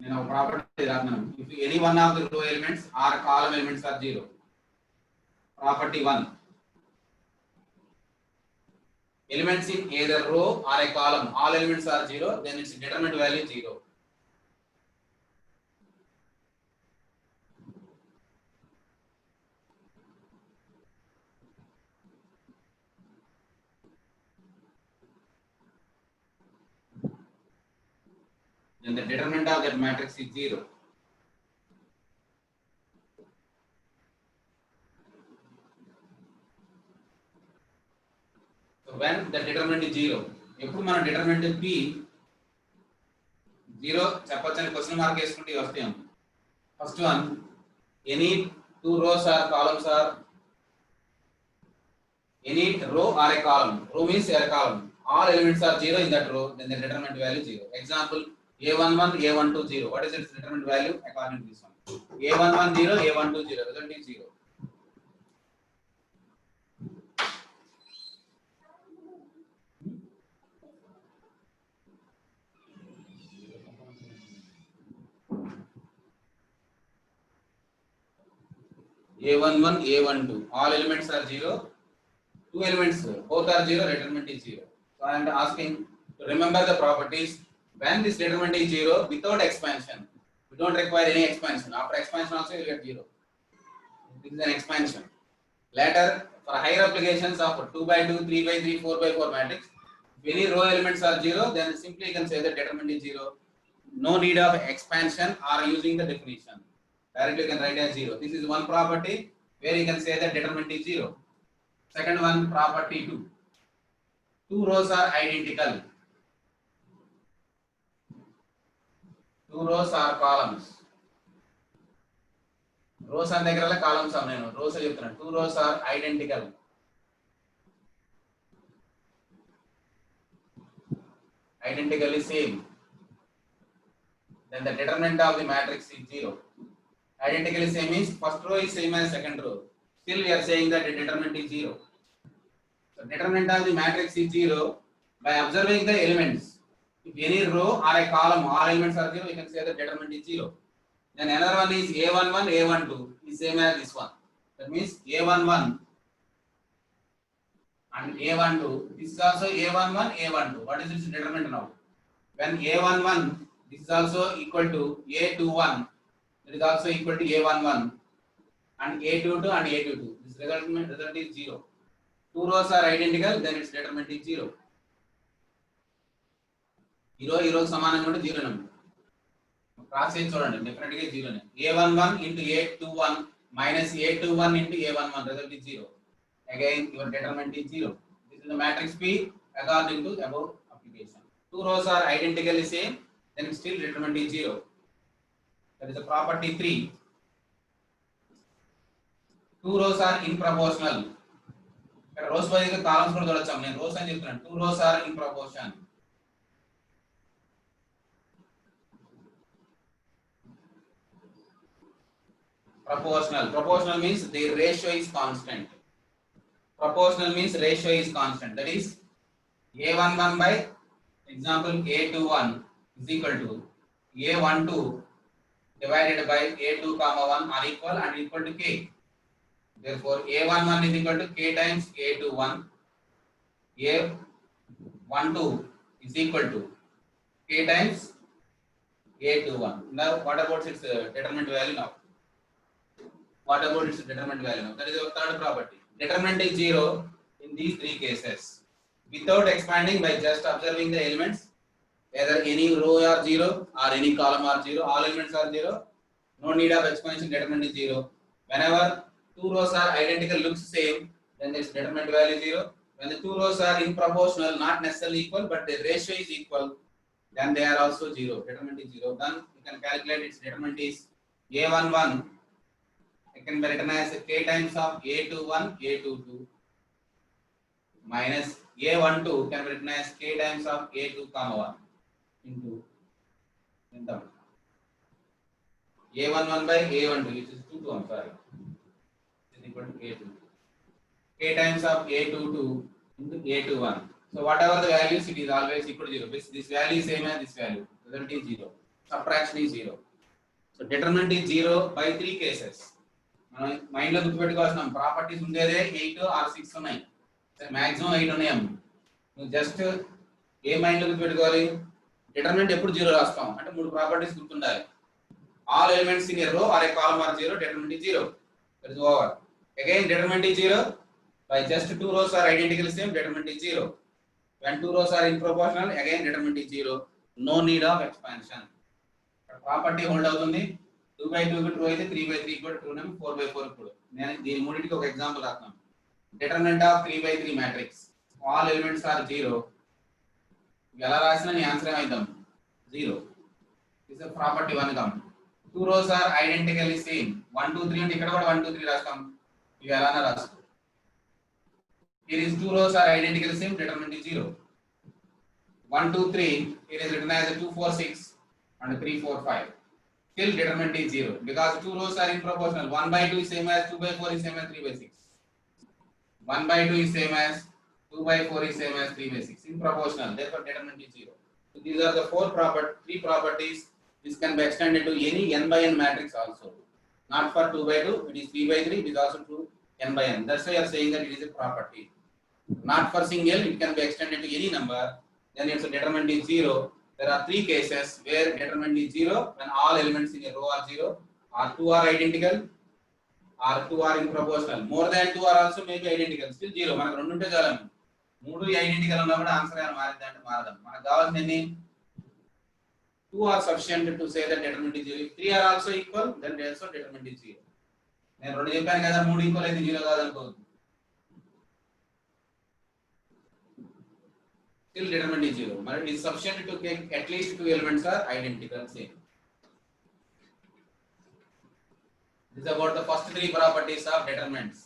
S1: నేను ఒక ప్రాపర్టీ రాస్తున్నాను. If any one of the row elements or column elements are 0, property 1, elements in either row or a column, all elements are 0, then its determinant value is 0. Then the determinant of that matrix is 0. So when the determinant is 0, ఎప్పుడు మనం determinant P 0 చెప్పొచ్చని question mark వేసుకుంటే వస్తాం. First one, any 2 rows or columns are any row or a column. Row means a column. all elements are 0 in that row, then the determinant value 0. Example, A11, A12, 0. What is its determinant value according to this one? A11, 0, A12, 0. Result is 0. A11, A12. All elements are 0. Two elements, both are 0, determinant is 0. So I am asking to remember the properties. When this determinant is 0 without expansion, we don't require any expansion. After expansion also you will get 0. This is an expansion. Later, for higher applications of 2 by 2, 3 by 3, 4 by 4 matrix, if any row elements are 0, then simply you can say the determinant is 0. No need of expansion or using the definition. Directly you can write as 0. This is one property where you can say that determinant is 0. Second one, property 2. Two rows are identical. Two rows are columns. Rows and దగ్గర columns are నేను rows చెప్తున్నాను. Two rows are identical. Identically same. Then the determinant of the matrix is 0. Identically same means first row is same as second row. Still we are saying that the determinant is 0. So determinant of the matrix is 0 by observing the elements. If any row or a column, all elements are 0, you can say the determinant is 0. Then another one is A11, A12 is same as this one. That means A11 and A12. This is also A11, A12. What is its determinant now? When A11, this is also equal to A21. That is also equal to A11 and A22 and A22. This result is 0. Two rows are identical, then its determinant is 0. Hero సమానంగా ఉంటే 0 number. Cross చేసి చూడండి, definite గా 0 నే. A11 into A21 minus A21 into A11, result is 0. Again your determinant is 0. This is the matrix P according to above application. Two rows are identically same, then still determinant is 0. That is the property 3. Two rows are improportional. ఇక్కడ rose బదులుగా columns కూడా చూడొచ్చాం. నేను rose అని చెప్తున్నాను. Two rows are in proportion. Proportional means the ratio is constant. Proportional means ratio is constant. That is A11 by example A21 is equal to A12 divided by A2 comma 1 are equal and equal to K. Therefore A11 is equal to K times A21. A12 is equal to K times A21. Now what about its determinant value now? What about its determinant value now? That is our third property. Determinant is 0 in these three cases. Without expanding, by just observing the elements, either any row are 0 or any column are 0, all elements are 0. No need of expansion, determinant is 0. Whenever two rows are identical, looks same, then its determinant value is 0. When the two rows are in proportional, not necessarily equal, but the ratio is equal, then they are also 0. Determinant is 0. Then you can calculate its determinant is A11. It can be written as K times of A21, A22 minus A12 can be written as K times of A2 comma 1 into A11 by A12, which is 2 to 1, sorry, is equal to A2. K times of A22 into A21. So whatever the values, it is always equal to 0. This value is same as this value. Result is 0. Subtraction is 0. So determinant is 0 by three cases. Mind లో గుర్తుపెట్టుకోవాల్సిన properties ఉండేదే 8 are 6 ఉన్నాయి. Maximum 8 ఉన్నాయి. నువ్వు just a mind లో గుర్తుపెట్టుకోవాలి, determinant ఎప్పుడు 0 రాస్తాం అంటే మూడు ప్రాపర్టీస్ గుర్తుండాలి. All elements in a row or a column are 0, determinant is 0. That is over. Again determinant is 0 by just two rows are identical same, determinant is 0. When two rows are in proportional, again determinant is 0. No need of expansion. Property hold అవుతుంది. 2 by 2 true అయితే 3 by 3 కూడా true నే, 4 by 4 కూడా. నేను దీని మూడింటికి ఒక example రాస్తాను. Determinant of 3 by 3 matrix, all elements are 0. ఎలా రాసినా నీ ఆన్సర్ ఏమైందాం 0. This is property 1 come. Two rows are identically same. 1 2 3 అంటే ఇక్కడ కూడా 1 2 3 రాస్తాం. ఇవి ఎలానా రాసుకో. Here is two rows are identically same, determinant is 0. 1, 2, 3, it is written as 2, 4, 6 and 3, 4, 5. Still determinant is 0 because two rows are in proportional. 1 by 2 is same as 2 by 4 is same as 3 by 6. 1 by 2 is same as 2 by 4 is same as 3 by 6 in proportional. Therefore, determinant is 0. So these are the three properties. This can be extended to any n by n matrix also. Not for 2 by 2, it is 3 by 3, it is also to n by n. That's why you are saying that it is a property. Not for single, it can be extended to any number. Then its determinant is 0. There are three cases where determinant is 0 when all elements in a row are 0, or 2 are identical, or 2 are in proportional. More than 2 are also may be identical. Still 0. మనకు రెండు ఉంటే చాలు. మూడు identical ఉన్నా కూడా answer ఏమైనా మారిద్దంటే మారదాం. మనకు కావాల్సిన ఎన్ని 2 are sufficient to say that determinant is 0. If 3 are also equal, then also determinant is 0. నేను రెండు చెప్పాను కదా, 3 ఈక్వల్ అయితే 0 కాదనుకోవద్దు. Still determinant is 0. But it is sufficient to take at least 2 elements are identical same. This is about the first three properties of determinants.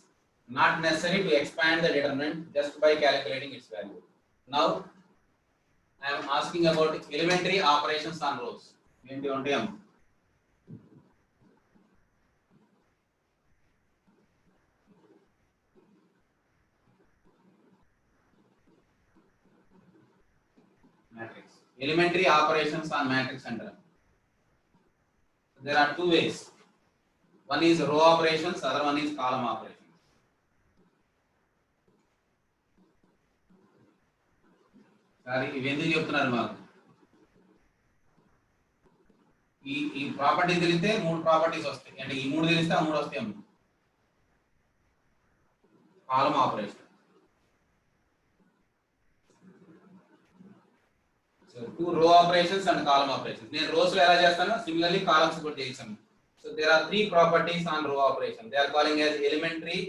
S1: Not necessary to expand the determinant just by calculating its value. Now I am asking about elementary operations on rows. Matrix. Elementary operations on matrix center. There are two ways. One is row operations, other one is column operations. Sorry, ఇవెందుకు చెప్తున్నారు మాకు? ఈ property తెలిస్తే మూడు properties వస్తాయి. అంటే ఈ మూడు తెలిస్తే ఆ మూడు వస్తాయి. Column operation. సో టూ రో ఆపరేషన్స్ అండ్ కాలమ్ ఆపరేషన్స్. నేను రోస్ లో ఎలా చేస్తాను, సిమిలర్లీ కాలమ్స్ కూడా చేసాను. So there are three properties on row operation. They are calling as elementary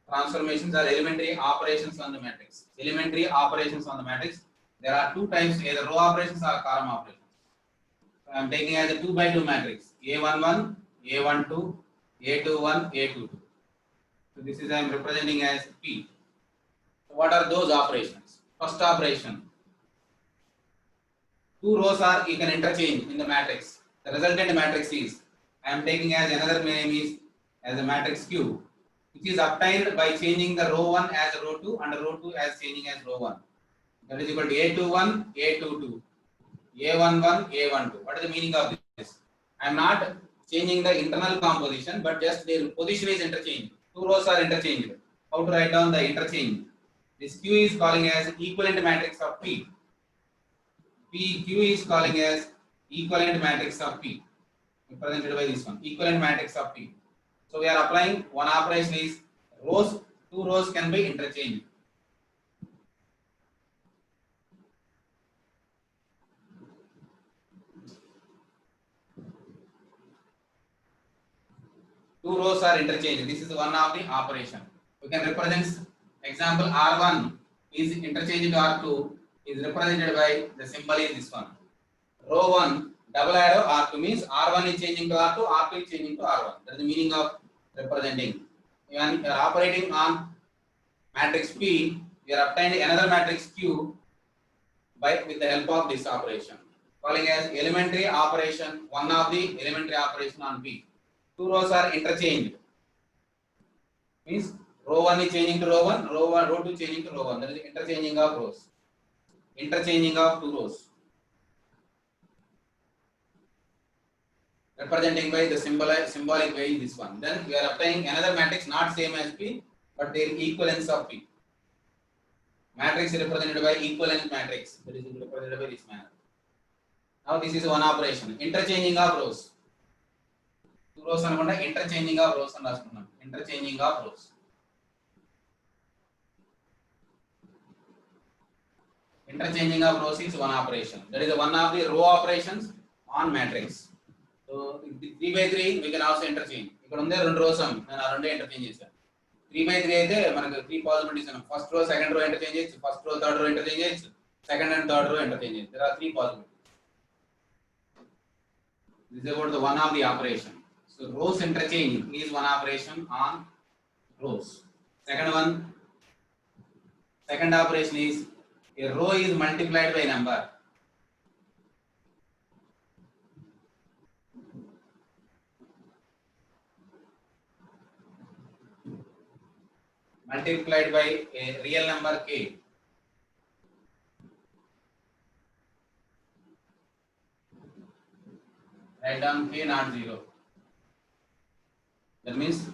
S1: transformations or elementary operations on the matrix. Elementary operations on the matrix. There are two types, either row operations or column operations. So I am taking as a 2 by 2 matrix. A11, A12, A21, A22. So this is I am representing as P. So what are those operations? First operation. Two rows are you can interchange in the matrix. The resultant matrix is I am taking as another name is as a matrix Q, which is obtained by changing the row 1 as row 2 and row 2 as changing as row 1. That is equal to A21, A22, A11, A12. What is the meaning of this? I am not changing the internal composition, but just their position is interchanged. Two rows are interchanged. How to write down the interchange? This Q is calling as equivalent matrix of P. Q is calling as equivalent matrix of P. Represented by this one, equivalent matrix of P. So we are applying one operation is rows, two rows can be interchanged. Two rows are interchanged. This is one of the operation. We can represent example R1 is interchanged to R2 is represented by the symbol is this one. Row 1 double arrow R2 means R1 is changing to R2, R2 is changing to R1. That is the meaning of representing. When you are operating on matrix P, you are obtaining another matrix Q with the help of this operation. Calling as elementary operation, one of the elementary operation on P. Two rows are interchanged. Means row 1 is changing to row 1, row 2 changing to row 1. That is interchanging of rows. Interchanging of two rows. Representing by the symbolic way is this one. Then we are obtaining another matrix not same as P, but their equivalence of P. Matrix is represented by equivalent matrix. That is represented by this manner. Now this is one operation. Interchanging of rows. Two rows anukunda interchanging of rows and raskunnam. Interchanging of rows. Interchanging of rows is one operation. That is one of the row operations on matrix. So 3 by 3 we can also interchange. ఇక్కడ ఉండే రెండు rose నేను ఆ రెండే interchange చేశాను. 3 by 3 అయితే మనకు 3 possibilities ఉన్నాయి. First row second row interchange చేయొచ్చు, first row third row interchange చేయొచ్చు, second and third row interchange చేయొచ్చు. There are 3 possibilities. This is about the one of the operation. So rows interchange is one operation on rows. Second operation is A row is multiplied by number. Multiplied by a real number k. Write down k not 0. That means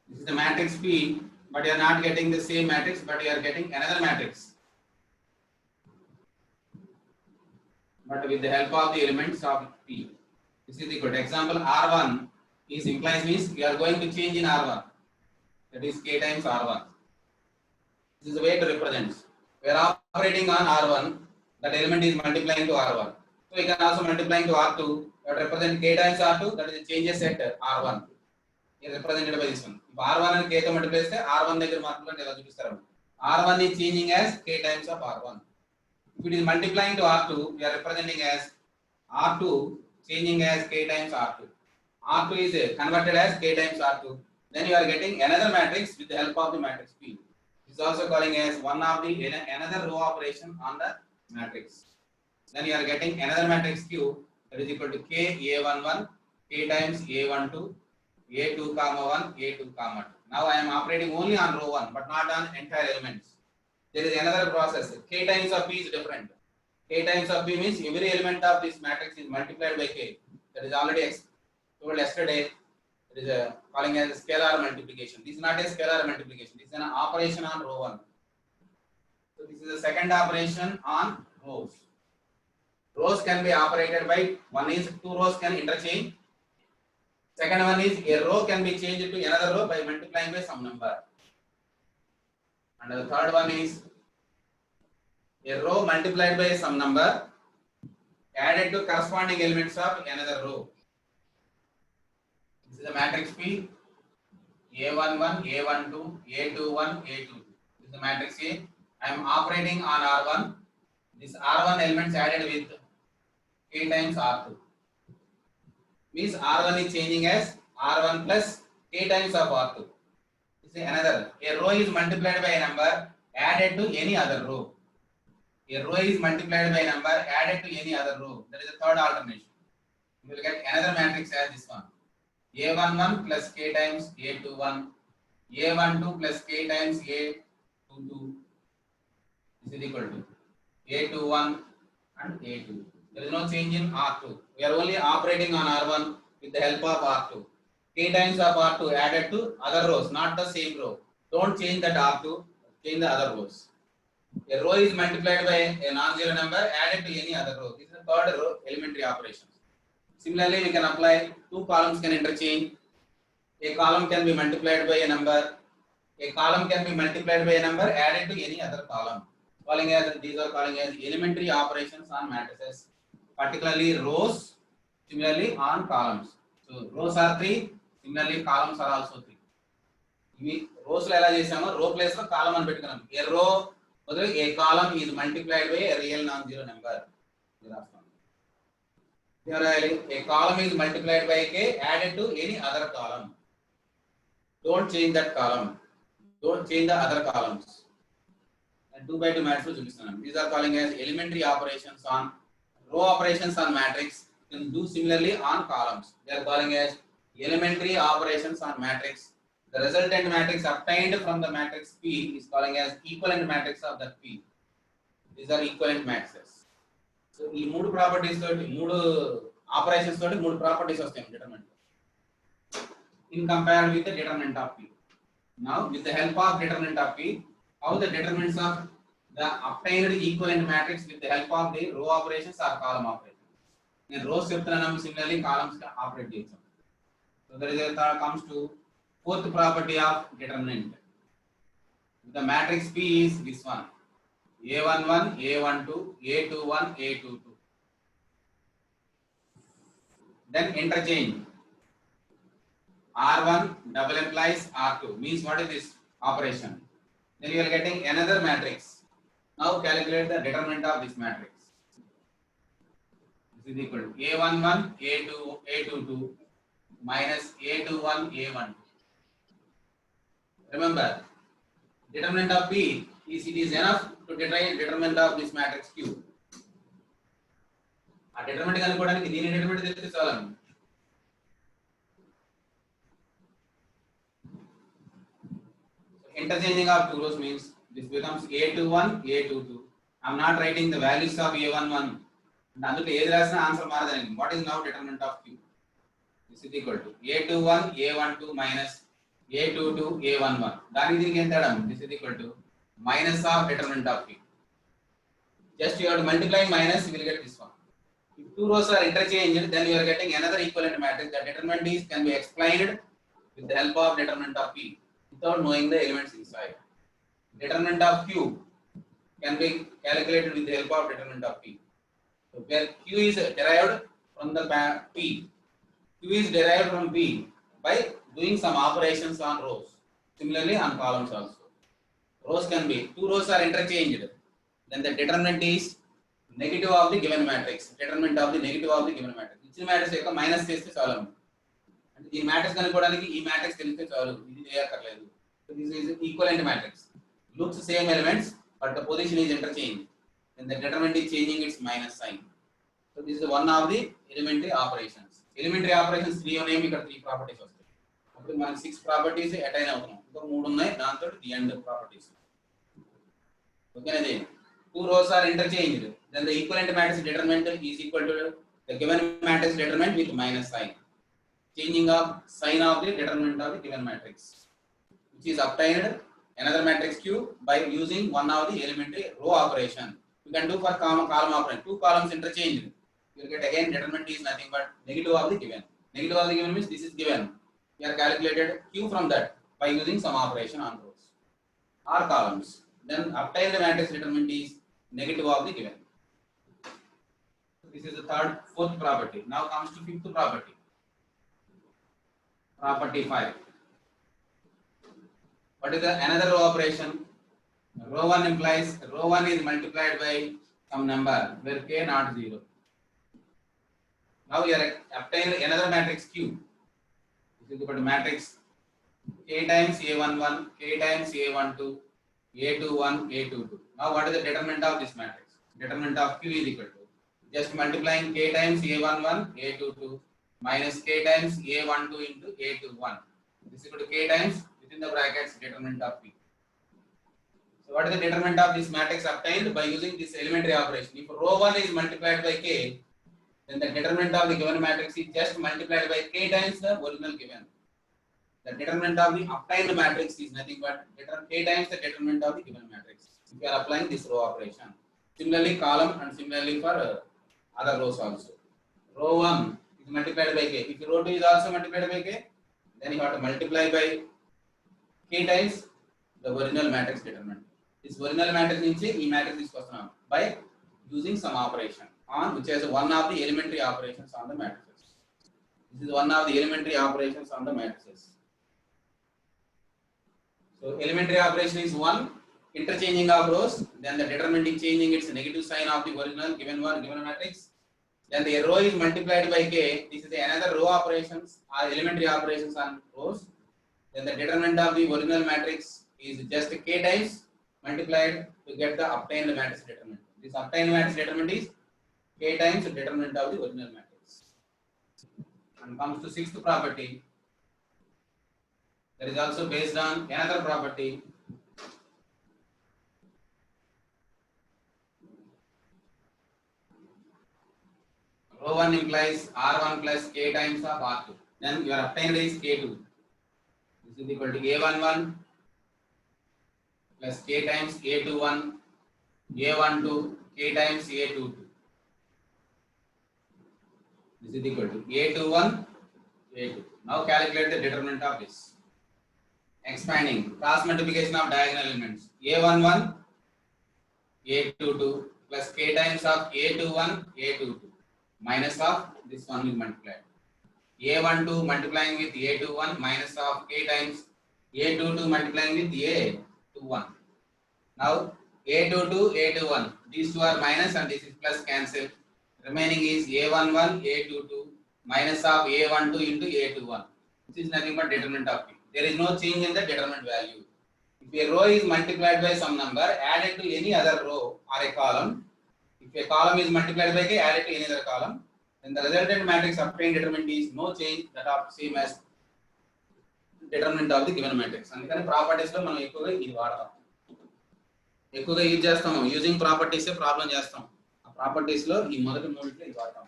S1: this is the matrix P, but you are not getting the same matrix, but you are getting another matrix. But with the help of the elements of P. This is equal to example R1 is implies means you are going to change in R1. That is k times R1. This is the way to represent. We are operating on R1. That element is multiplying to R1. So we can also multiplying to R2. That represent k times R2. That is changes at R1. Is represented by this one. If R1 and k to multiply, R1 దగ్గర మార్పులు ఎలా చూపిస్తారు? R1 is changing as k times of R1. If it is multiplying to R2, we are representing as R2 changing as k times R2. R2 is converted as k times R2. Then you are getting another matrix with the help of the matrix P. This is also calling as one of the another row operation on the matrix. Then you are getting another matrix Q that is equal to k A11 k times A12 A2 comma 1 A2 comma 2. Now I am operating only on row 1 but not on entire elements. There is another process. K times of P is different. K times of P means every element of this matrix is multiplied by k. That is already told yesterday. It is calling as a scalar multiplication. This is not a scalar multiplication. This is an operation on row 1. So this is the second operation on rows. Rows can be operated by one is two rows can interchange. Second one is a row can be changed to another row by multiplying by some number. And the third one is a row multiplied by some number added to corresponding elements of another row. This is the matrix P. A11, A12, A21, A22. This is the matrix A. I am operating on R1. This R1 elements added with k times R2. Means R1 is changing as R1 plus k times of R2. This is another. A row is multiplied by a number added to any other row. A row is multiplied by a number added to any other row. That is the third alternation. You will get another matrix as this one. A11 plus k times A21. A12 plus k times A22. This is equal to A21 and A2. There is no change in R2. We are only operating on R1 with the help of R2. K times of R2 added to other rows, not the same row. Don't change that R2, change the other rows. A row is multiplied by a non-zero number added to any other row. This is the third row elementary operations. Similarly, we can apply two columns can interchange. A column can be multiplied by a number. A column can be multiplied by a number added to any other column. These are calling as elementary operations on matrices, particularly rows, similarly on columns. So rows are 3, similarly columns are also 3. We rows lo ela chesamo row place lo column ani pettukunnam. A row badalu a column is multiplied by a real non-zero number. A column is multiplied by k added to any other column. Don't change that column. Don't change the other columns. And 2 by 2 matrix చూపిస్తున్నాను. These are calling as elementary operations on row operations on matrix. You can do similarly on columns. They are calling as elementary operations on matrix. The resultant matrix obtained from the matrix P is calling as equivalent matrix of that P. These are equivalent matrices. So ఈ మూడు properties తోటి మూడు operations తోటి మూడు properties వస్తాయి determinant in compared with the determinant of P. Now with the help of determinant of P, how the determinants of the obtained equivalent matrix with the help of the row operations or column operations. In rows చెప్తున్నాము, similarly columns operate చేస్తాం. So there is a comes to fourth property of determinant. The matrix P is this one. A11, A12, A21, A22. Then interchange. R1 double implies R2 means what is this operation? Then you are getting another matrix. Now calculate the determinant of this matrix. This is equal to A11, A22 minus A21, A12. Remember, determinant of P is it is enough to determine determinant of this matrix Q. ఆ determinant కనుక్కోవడానికి దీని determinant తెలిస్తే చాలండి. Interchanging of two rows means this becomes A21, A22. I am not writing the values of A11. And అందులో ఏది రాసినా answer మారదండి. What is now determinant of Q? This is equal to A21, A12 minus A22, A11. దానికి దీనికి ఎంత తేడా? This is equal to minus of determinant of Q. Just you have to multiply minus, you will get this one. If two rows are interchanged, then you are getting another equivalent matrix. The determinant is can be explained with the help of determinant of P without knowing the elements inside. Determinant of Q can be calculated with the help of determinant of P. So where Q is derived from the P. Q is derived from P by doing some operations on rows. Similarly on columns also. Rows can be, two rows are interchanged. Then the determinant is negative of the given matrix. Determinant of the negative of the given matrix. ఇచ్చిన matrix యొక్క minus చేస్తే చాలు. అంటే ఈ matrix కనుక్కోవడానికి ఈ matrix తెలిస్తే చాలు. ఇది చేయక్కర్లేదు. So this is equivalent matrix. Looks same elements but the position is interchanged. Then the determinant is changing its minus sign. So this is one of the elementary operations. Elementary operations 3 ఉన్నాయి, ఇక్కడ 3 properties వస్తాయి. అప్పుడు మనకి 6 properties attain అవుతున్నాం. ఇంకా 3 ఉన్నాయి, దాంతో the end properties. ఓకేనా? Two rows are interchanged. Then the equivalent matrix determinant is equal to the given matrix determinant with minus sign. Changing of sign of the determinant of the given matrix, which is obtained another matrix Q by using one of the elementary row operation. You can do for column operation. Two columns interchanged. You will get again determinant is nothing but negative of the given. Negative of the given means this is given. We are calculated Q from that by using some operation on rows or columns. Then obtained matrix determinant is negative of the given. This is the fourth property. Now comes to fifth property. Property 5. What is the another row operation? Row 1 implies row 1 is multiplied by some number where k not 0. Now we are obtained another matrix Q. This is equal to matrix k times A11, k times A12, A21, A22. Now what is the determinant of this matrix? Determinant of Q is equal to just multiplying k times A11, A22 minus k times A12 into A21. This is equal to k times within the brackets determinant of P. So what is the determinant of this matrix obtained by using this elementary operation? If row 1 is multiplied by k, then the determinant of the given matrix is just multiplied by k times the original given. The determinant of the obtained matrix is nothing but k times the determinant of the given matrix. If you are applying this row operation. Similarly column and similarly for other rows also. Row 1 is multiplied by k. If row 2 is also multiplied by k, then you have to multiply by k times the original matrix determinant. This original matrix nunchi ee matrix తీసుకొస్తున్నాం by using some operation on which is one of the elementary operations on the matrices. This is one of the elementary operations on the matrices. So elementary operation is 1, interchanging of rows, then the determinant is changing its negative sign of the original given matrix. Then the row is multiplied by k. This is another row operations or elementary operations on rows. Then the determinant of the original matrix is just k times multiplied to get the obtained matrix determinant. This obtained matrix determinant is k times the determinant of the original matrix. And comes to sixth property. That is also based on another property. Row 1 implies R1 plus k times of R2. Then your obtained is K2. This is equal to A11 plus k times A21, A12, k times A22. This is equal to A21, A2. Now calculate the determinant of this. Expanding, cross multiplication of diagonal elements. A11, A22 plus k times of A21, A22 minus of this one will multiply. A12 multiplying with A21 minus of k times A22 multiplying with A21. Now A22, A21, these two are minus and this is plus cancel. Remaining is A11, A22 minus of A12 into A21. This is nothing but determinant of P. There is no change in the determinant value. If If a row is multiplied by some number, add it to any other row or a column. If a column is multiplied by k, add it to any other column. Then the resultant matrix obtained determinant is no change that of same as determinant of the given matrix. అందుకని properties లో మనం ఎక్కువగా ఇది వాడతాం, ఎక్కువగా use చేస్తాం. Using properties problem చేస్తాం. ఆ ప్రాపర్టీస్ లో ఈ మొదటి మూడిట్లో ఇది వాడతాం.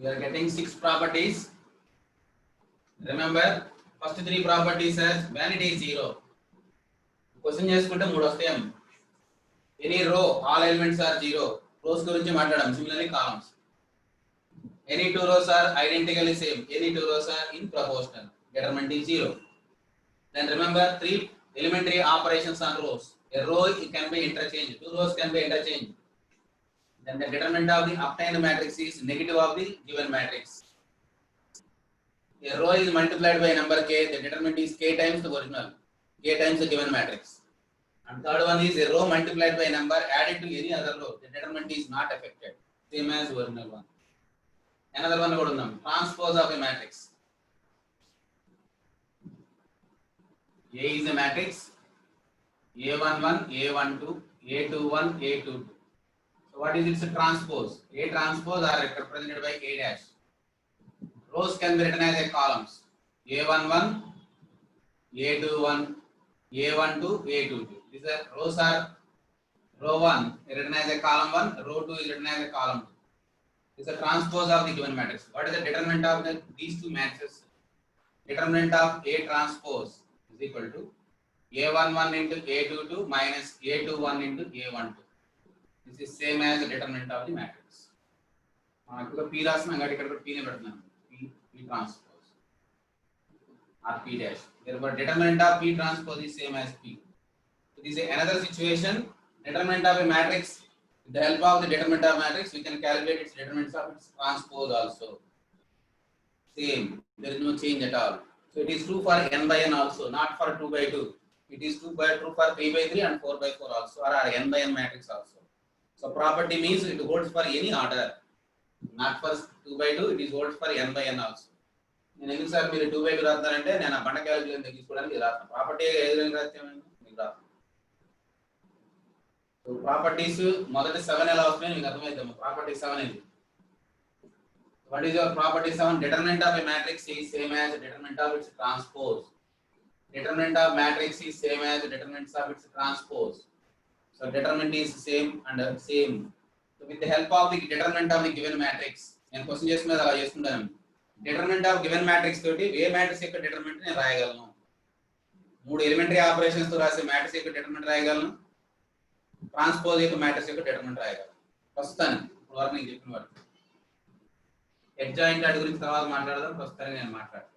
S1: We are getting 6 properties. Remember, first 3 properties as when it is 0. Question చేసుకుంటే 3 వస్తాయి. Any row, all elements are 0. Rows గురించి మాట్లాడాం. Similarly, columns. Any 2 rows are identically same. Any 2 rows are in proportional. Determinant is 0. Then remember 3 elementary operations on rows. A row can be interchanged. 2 rows can be interchanged. Then the determinant of the obtained matrix is negative of the given matrix. A row is multiplied by number k, the determinant is k times the original, k times the given matrix. And third one is a row multiplied by number added to any other row, the determinant is not affected, same as original one. Another one kuda undam, transpose of a matrix. A is a matrix, A11, A12, A21, A22. What is its transpose? A transpose are represented by A dash. Rows can be written as a columns. A11, A21, A12, A22. These are rows are row 1 written as a column 1, row 2 is written as a column 2. This is a transpose of the given matrix. What is the determinant of these two matrices? Determinant of A transpose is equal to A11 into A22 minus A21 into A12. This is same as the determinant of the matrix. మనకు p రాస్తున్నాం కాబట్టి ఇక్కడ p ని పెడుతున్నాం, p transpose or p dash. Therefore determinant of p transpose is same as p. So this is another situation. Determinant of a matrix, with the help of the determinant of matrix we can calculate its determinants of its transpose also. Same, there is no change at all. So it is true for n by n also, not for 2 by 2. It is true for 3 by 3 and 4 by 4 also, or n by n matrix also. So property means it holds for any order, not for 2 by 2, it is holds for n by n also. నేను ఎందుకు sir మీరు 2 by 2 రాస్తారంటే నేను ఆ బండ calculation తీసుకోవడానికి రాస్తాను. Property ఏదైనా రాస్తే మీకు రాస్తాను. సో ప్రాపర్టీస్ మొదటి 7 ఎలా వస్తాయో మీకు అర్థమైంది. ప్రాపర్టీ 7 ఇది. What is your property 7? Determinant of a matrix is same as determinant of its transpose. Determinant of matrix is same as determinants of its transpose. So determinant is same and same. So with the help of the determinant of the given matrix, నేను question చేస్తున్నది అలా చేస్తుంటాను. determinant of given matrix తోటి ఏ matrix యొక్క determinant నేను రాయగలను. 3 elementary operations తో రాసే matrix యొక్క determinant రాయగలను. ట్రాన్స్పోజ్ యొక్క matrix యొక్క determinant రాయగలను. ప్రస్తుతానికి ఇప్పుడు వరకు నేను చెప్పిన వరకు adjoint వాటి గురించి తర్వాత మాట్లాడదాం. ప్రస్తుతానికి నేను మాట్లాడతాను.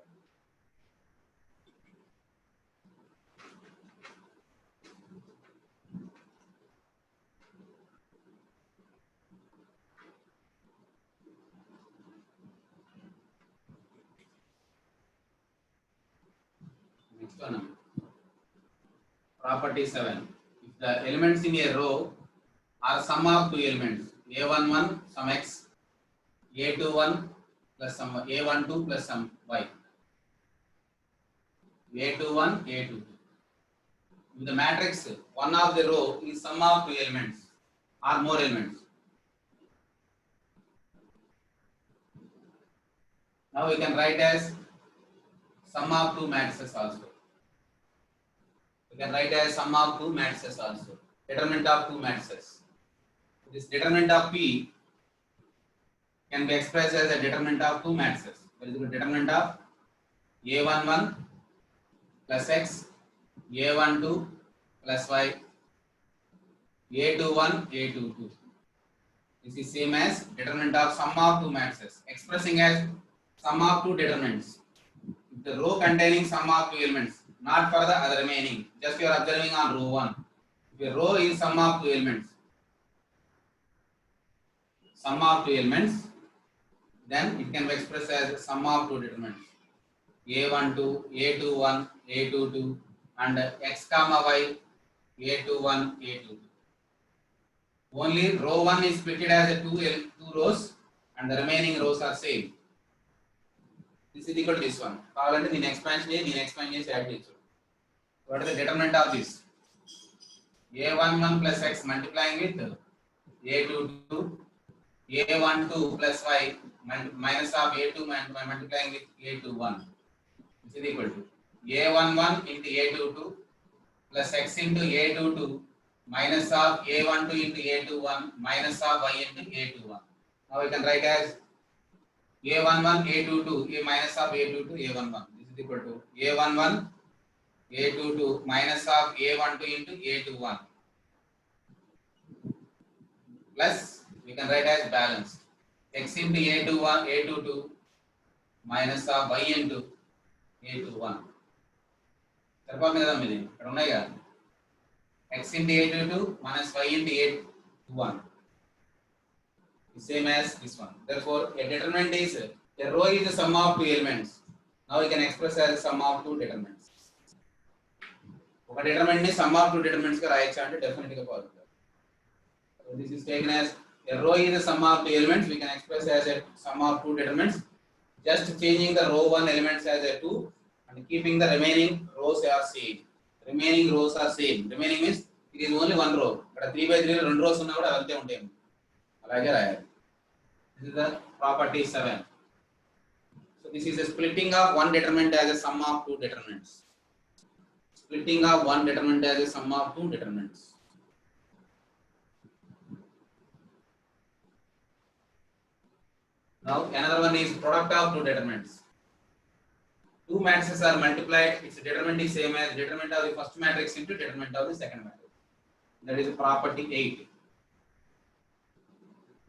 S1: Property 7. If the elements in a row are sum of 2 elements, A11 some x, A21 plus some A12 plus some y, A21, A22. If the matrix one of the row is sum of 2 elements or more elements, now we can write as sum of 2 matrices also. We can write as sum of 2 matrices also. Determinant of 2 matrices. This determinant of P can be expressed as a determinant of 2 matrices. That is the determinant of A11 plus x, A12 plus y, A21, A22. This is same as determinant of sum of 2 matrices, expressing as sum of 2 determinants. If the row containing sum of 2 elements, not for the other remaining, just you are observing on row 1. If a row is sum of 2 elements, then it can be expressed as sum of 2 determinants, A12, A21, A22 and x comma y A21 A22. Only row 1 is split as a two rows and the remaining rows are same. This is equal to this one. కావాలంటే దీని expand చేసి add చేయొచ్చు. What is the determinant of this? A11 plus x multiplying with A22, A12 plus y minus of A2 multiplying with A21. This is equal to A11 into A22 plus x into A22 minus of A12 into A21 minus of y into A21. Now we can write as A11 A22 A minus of A22 A11. This is equal to A11 A22 minus of A12 into A21 plus we can write as balance x into A22 minus of y into A21. సరిపోతుంది కదా మీది ఇక్కడ ఉన్నాయి కదా x into A22 minus y into A21 is same as this one. Therefore a determinant is a row is the sum of two elements. Now we can express as sum of two determinants. ఒక determinant ని sum of two determinants గా రాయొచ్చు అంటే definite గా possible. So this is taken as a row is the sum of two elements. We can express as a sum of two determinants. Just changing the row 1 elements as a 2 and keeping the remaining rows are same. Remaining rows are same. Remaining means it is only one row. ఇక్కడ 3/3 లో రెండు rows ఉన్నా కూడా అంతే ఉంటాయి. అలాగే రాయాలి. This is the property 7. So this is a splitting of one determinant as a sum of two determinants. Splitting of one determinant as a sum of two determinants. Now another one is product of two determinants. Two matrices are multiplied, its determinant is same as determinant of the first matrix into determinant of the second matrix. That is property 8.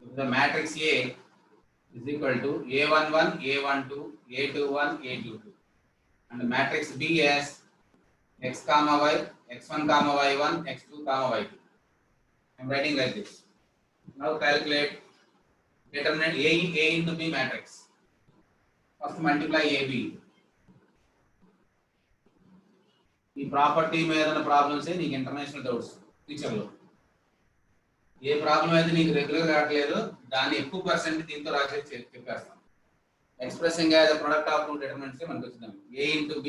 S1: If the matrix A is equal to A11, A12, A21, A22 and the matrix B as x comma y, x1 comma y1, x2 comma y2. I am writing like this. Now calculate determinant A into B matrix. First multiply AB. ఈ property మీద ఉన్న problems నీకు international doubts future లో ఏ problem అయితే నీకు regular రావట్లేదు దాన్ని ఎక్కువ పర్సెంట్ దీంతో రాసేసి చెప్పేస్తాం. Expressing as the product of two determinants మనకు వచ్చింది A into B.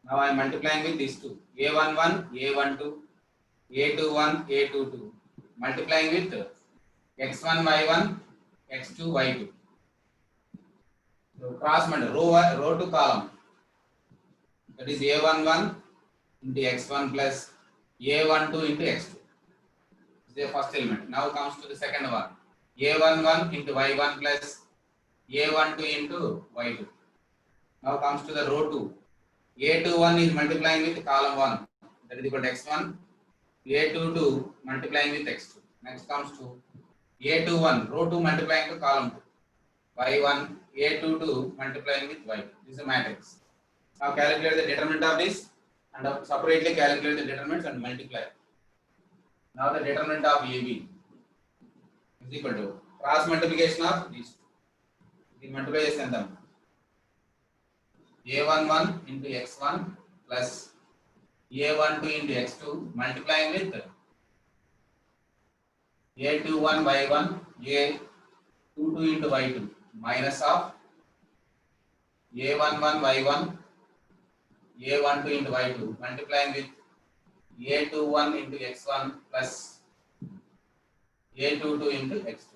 S1: Now I am multiplying with these two A11 A12 A21 A22 multiplying with x1 y1 x2 y2. So cross multiply row to column, that is A11 into x1 plus A12 into x2. This is the first element. Now comes to the second one, A11 into y1 plus A12 into y2. Now comes to the row 2, A21 is multiplying with column 1, that is equal to x1, A22 multiplying with x2. Next comes to A21 row 2 multiplying to column 2, y1 A22 multiplying with y2. This is a matrix. Now calculate the determinant of this and separately calculate the determinants and multiply. Now the determinant of AB is equal to cross multiplication of these two. The multiplication and them A11 into x1 plus A12 into x2 multiplying with A21 y1 A22 into y2 minus of A11 y1 A12 into y2 multiplying with A21 into x1 plus A22 into x2.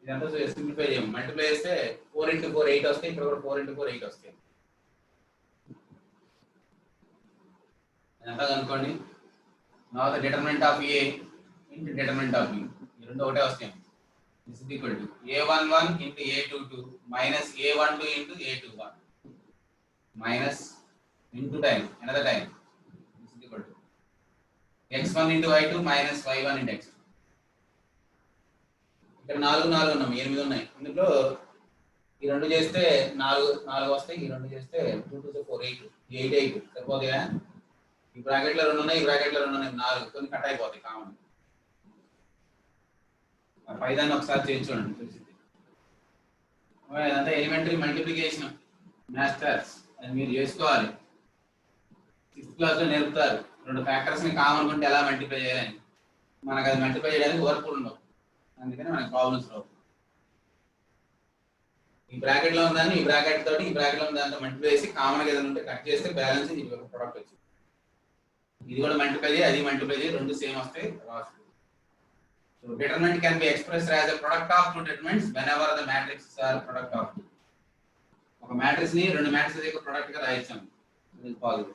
S1: ఇదంతా simplify చేయం. Multiply చేస్తే 4 into 4 8 వస్తాయి, ఇక్కడ కూడా 4 into 4 8 వస్తాయి. ఇదంతా కనుక్కోండి. Now the determinant of A into determinant of B, ఈ రెండు ఒకటే వస్తాయి. This is equal to A11 into A22 minus A12 into A21 minus into time another time. This is equal to x1 into y2 minus y1 into x2. ఇక్కడ 4 ఉన్నాం, 8 ఉన్నాయి. ఇందులో ఈ రెండు చేస్తే 4 వస్తాయి, ఈ రెండు చేస్తే 2 2 4 8 8 సరిపోతాయా? ఈ బ్రాకెట్ లో 2 ఉన్నాయి, ఈ బ్రాకెట్ లో 2 ఉన్నాయి, 4 కొన్ని కట్ అయిపోతాయి కామన్. ఆ పైదాన్ని ఒకసారి చేసి చూడండి తెలిసింది. అదంతా ఎలిమెంటరీ మల్టిప్లికేషన్ మాస్టర్స్ అది మీరు చేసుకోవాలి. సిక్స్త్ క్లాస్ లో నేర్పుతారు రెండు ఫ్యాక్టర్స్ ని కామన్ ఉంటే ఎలా మల్టిప్లై చేయాలని. మనకు అది మల్టిప్లై చేయడానికి వర్క్ ఉండవు, అందుకని మనకి ప్రాబ్లమ్స్ రావు. ఈ బ్రాకెట్ లో ఉందని ఈ బ్రాకెట్ తోటి ఈ బ్రాకెట్ లో ఉన్న దాంతో మల్టిప్లై చేసి కామన్ గా ఏదైనా ఉంటే కట్ చేస్తే బ్యాలెన్స్ ఇది ఒక ప్రొడక్ట్ వచ్చింది. ఇది కూడా మల్టిప్లై చేయి, అది మల్టిప్లై చేయి, రెండు సేమ్ వస్తాయి రావచ్చు. So determinant can be expressed as a product of two determinants whenever the matrices are product of. ఒక మ్యాట్రిక్స్ ని రెండు మ్యాట్రిక్స్ యొక్క ప్రొడక్ట్ గా రాయించాం. This is possible.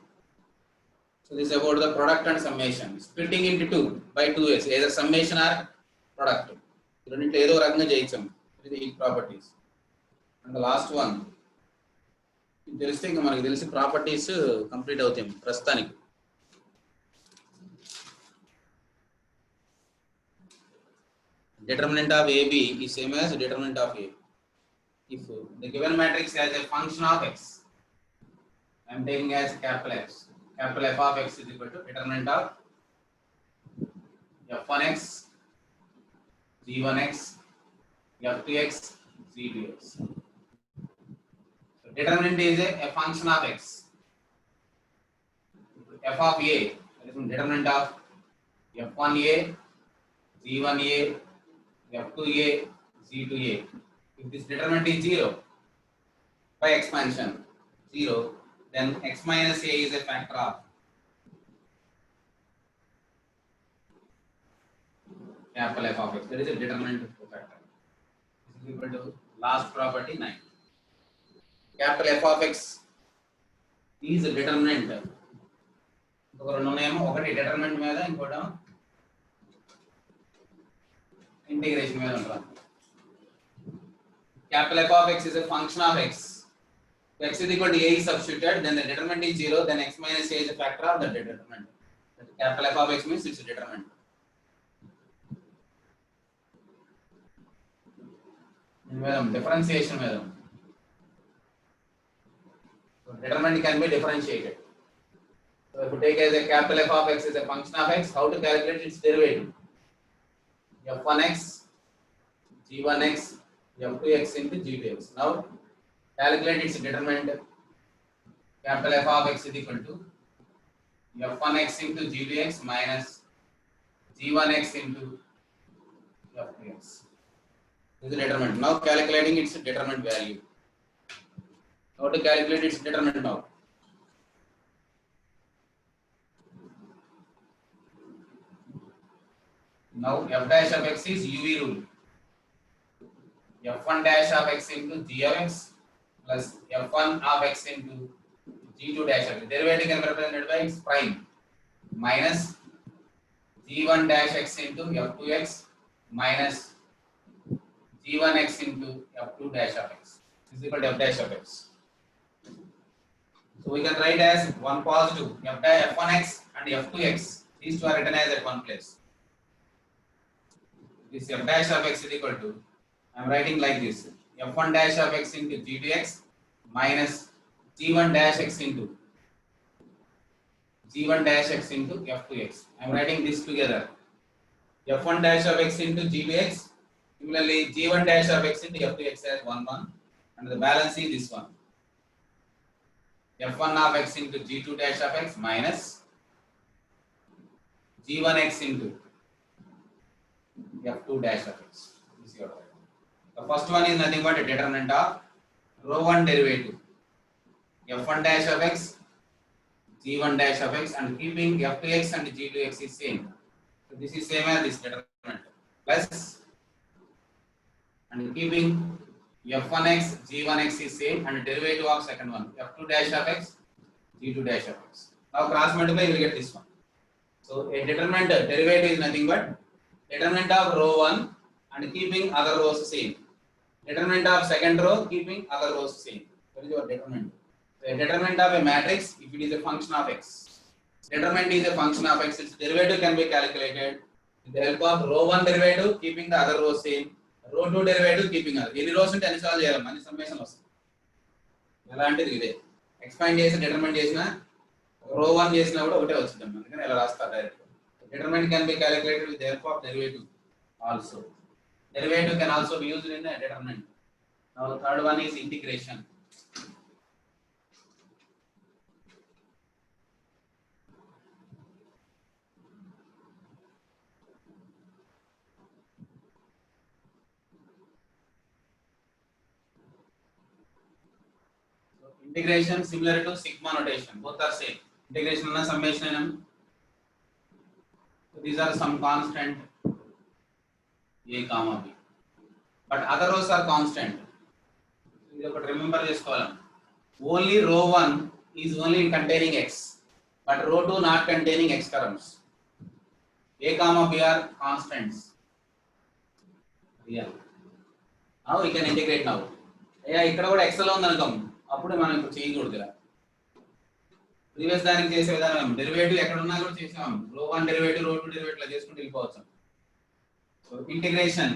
S1: So this is about the product and summation. Splitting into two by 2s, either summation or product. రెండింటిలో ఏదో రకంగా చేయించాం. ఇది ఈ properties. And the last one, ఇది తెలిస్తే ఇంకా మనకి తెలిసి ప్రాపర్టీస్ కంప్లీట్ అవుతాయి ప్రస్తుతానికి. Determinant of AB is same as determinant of A. If the given matrix has a function of x, I am taking as capital X. Capital F of x is equal to determinant of f1x, g1x, f2x, g2x. So determinant is a function of x. F of A is determinant of f1a, g1a, f2a, g2a. If this determinant is 0 by expansion 0, then x minus a is a factor of capital F of x. That is a determinant factor. This is equal to last property 9. Capital F of x is a determinant. ఒక రెండు ఉన్నాయేమో, ఒకటి determinant మీద, ఇంకోటి integration మీద ఉంటాం. Capital F of x is a function of x. So x is equal to a is substituted, then the determinant is 0, then x minus a is a factor of the determinant. Capital F of x means it's a determinant. Differentiation method. So determinant can be differentiated. So if you take as a capital F of x is a function of x, how to calculate its derivative? f1x, g1x, f2x into g2x. Now calculate its determinant. Capital F of x is equal to f1x into g2x minus g1x into f2x. This is the determinant. Now calculating its determinant value. How to calculate its determinant now? Now f dash of x is UV rule. f1 dash of x into g of x plus f1 of x into g2 dash of x. Derivative can be represented by x prime minus g1 dash x into f2x minus g1x into f2 dash of x is equal to f dash of x. So we can write as one positive f1x and f2x. These two are written as at one place. This f dash of x is equal to, I am writing like this, f1 dash of x into g2x minus g1 dash x into f2x. I am writing this together. f1 dash of x into g2x, similarly g1 dash of x into f2x as 1 1, and the balance is this one. f1 of x into g2 dash of x minus g1x into f2 dash of x. This is your right. The first one is nothing but a determinant of rho 1 derivative. f1 dash of x, g1 dash of x, and keeping f2x and g2x is same. So this is same as this determinant. Plus, and keeping f1x, g1x is same, and derivative of second one, f2 dash of x, g2 dash of x. Now cross multiply, you will get this one. So a determinant derivative is nothing but determinant of row 1 and keeping other rows same. Determinant of second row keeping other rows same. That is your determinant. So a determinant of a matrix, if it is a function of x, determinant is a function of x, its derivative can be calculated with the help of row 1 derivative keeping the other rows same, row 2 derivative keeping other. Any rows unte any solve cheyalama, any summation vastadi. Elantidi ide expand chesi determinant chesina row 1 chesina kuda okate vachudam, andukani ela rastha direct. Determinant can be calculated with the help of derivative also. Derivative can also be used in a determinant. Now the third one is integration. Integration similar to sigma notation, both are same. Integration and summation. So these are some constant A comma B, but other rows are constant. But remember this column. Only row 1 is only containing x, but row 2 not containing x terms. A comma B are constants. Real. Now we can integrate now. ఇక్కడ కూడా x లో ఉంది అనుకోం, అప్పుడు మనం ఇప్పుడు చేయకూడదు ఇలా. Previous దానికి చేసే విధానం డెరివేటివ్ ఎక్కడ ఉన్నా కూడా చేసాం. రో 1 డెరివేటివ్, రో 2 డెరివేటివ్ లా చేసుకుంటూ వెళ్ళిపోవచ్చు. So integration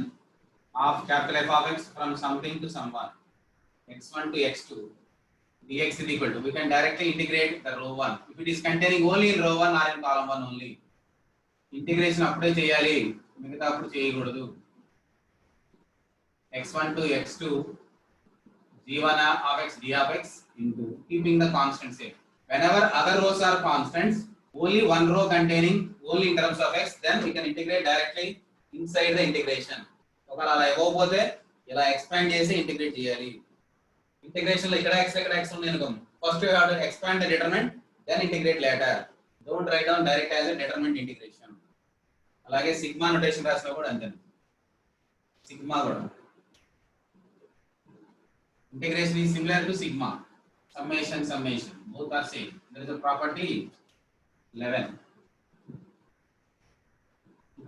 S1: of capital F of x from something to someone, x1 to x2 dx is equal to, we can directly integrate the row 1 if it is containing only in row 1 or in column 1 only. Integration అప్పుడే చేయాలి, మిగతా అప్పుడు చేయకూడదు. x1 to x2 g1 of x d of x into keeping the constant same. Whenever other rows are constants, only one row containing only in terms of x, then we can integrate directly inside the integration. ఒకవేళ అలా ఇవ్వకపోతే ఇలా expand చేసి integrate చేయాలి. Integration లో ఇక్కడ x ఉంది అనుకో, first you have to expand the determinant, then integrate later. Don't write down direct as a determinant integration. అలాగే సిగ్మా నోటేషన్ రాసినా కూడా అంతే. సిగ్మా కూడా integration is similar to sigma, summation, both are same. There is a property 11.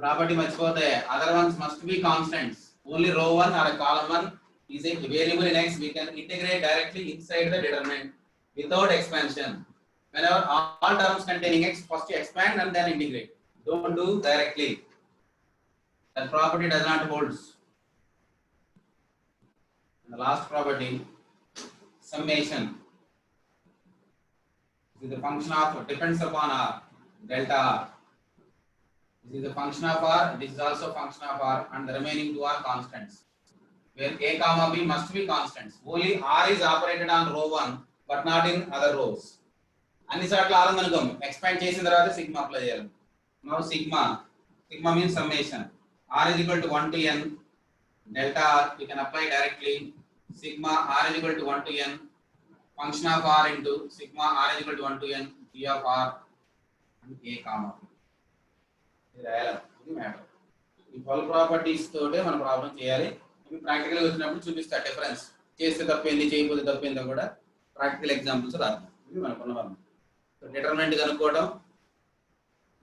S1: Property మర్చిపోతే other ones must be constants. Only row 1 or column 1 is a variable in x, we can integrate directly inside the determinant without expansion. Whenever all terms containing x, first you expand and then integrate. Don't do directly. That property does not hold. The last property, summation. This is a function of, depends upon r, delta r. This is a function of r, this is also a function of r, and the remaining two are constants. Where a comma b must be constants. Only r is operated on row 1, but not in other rows. అన్ని సార్లు r అనుకోం, expand చేసిన తర్వాత sigma apply చేయాలి. Now sigma means summation. R is equal to 1 to n delta r, we can apply directly. Sigma r is equal to 1 to n function of r into sigma r is equal to 1 to n g of r and a comma. ఇది matter. ఈ 12 properties తోటే మన problem చేయాలి. ఇవి practical గా వచ్చినప్పుడు చూపిస్తా difference. చేస్తే తప్పేంది, చేయకపోతే తప్పేందో కూడా ప్రాక్టికల్ ఎగ్జాంపుల్స్ రాద్దాం. ఇవి మనకున్న సో డిటర్మినెంట్ కనుక్కోవడం,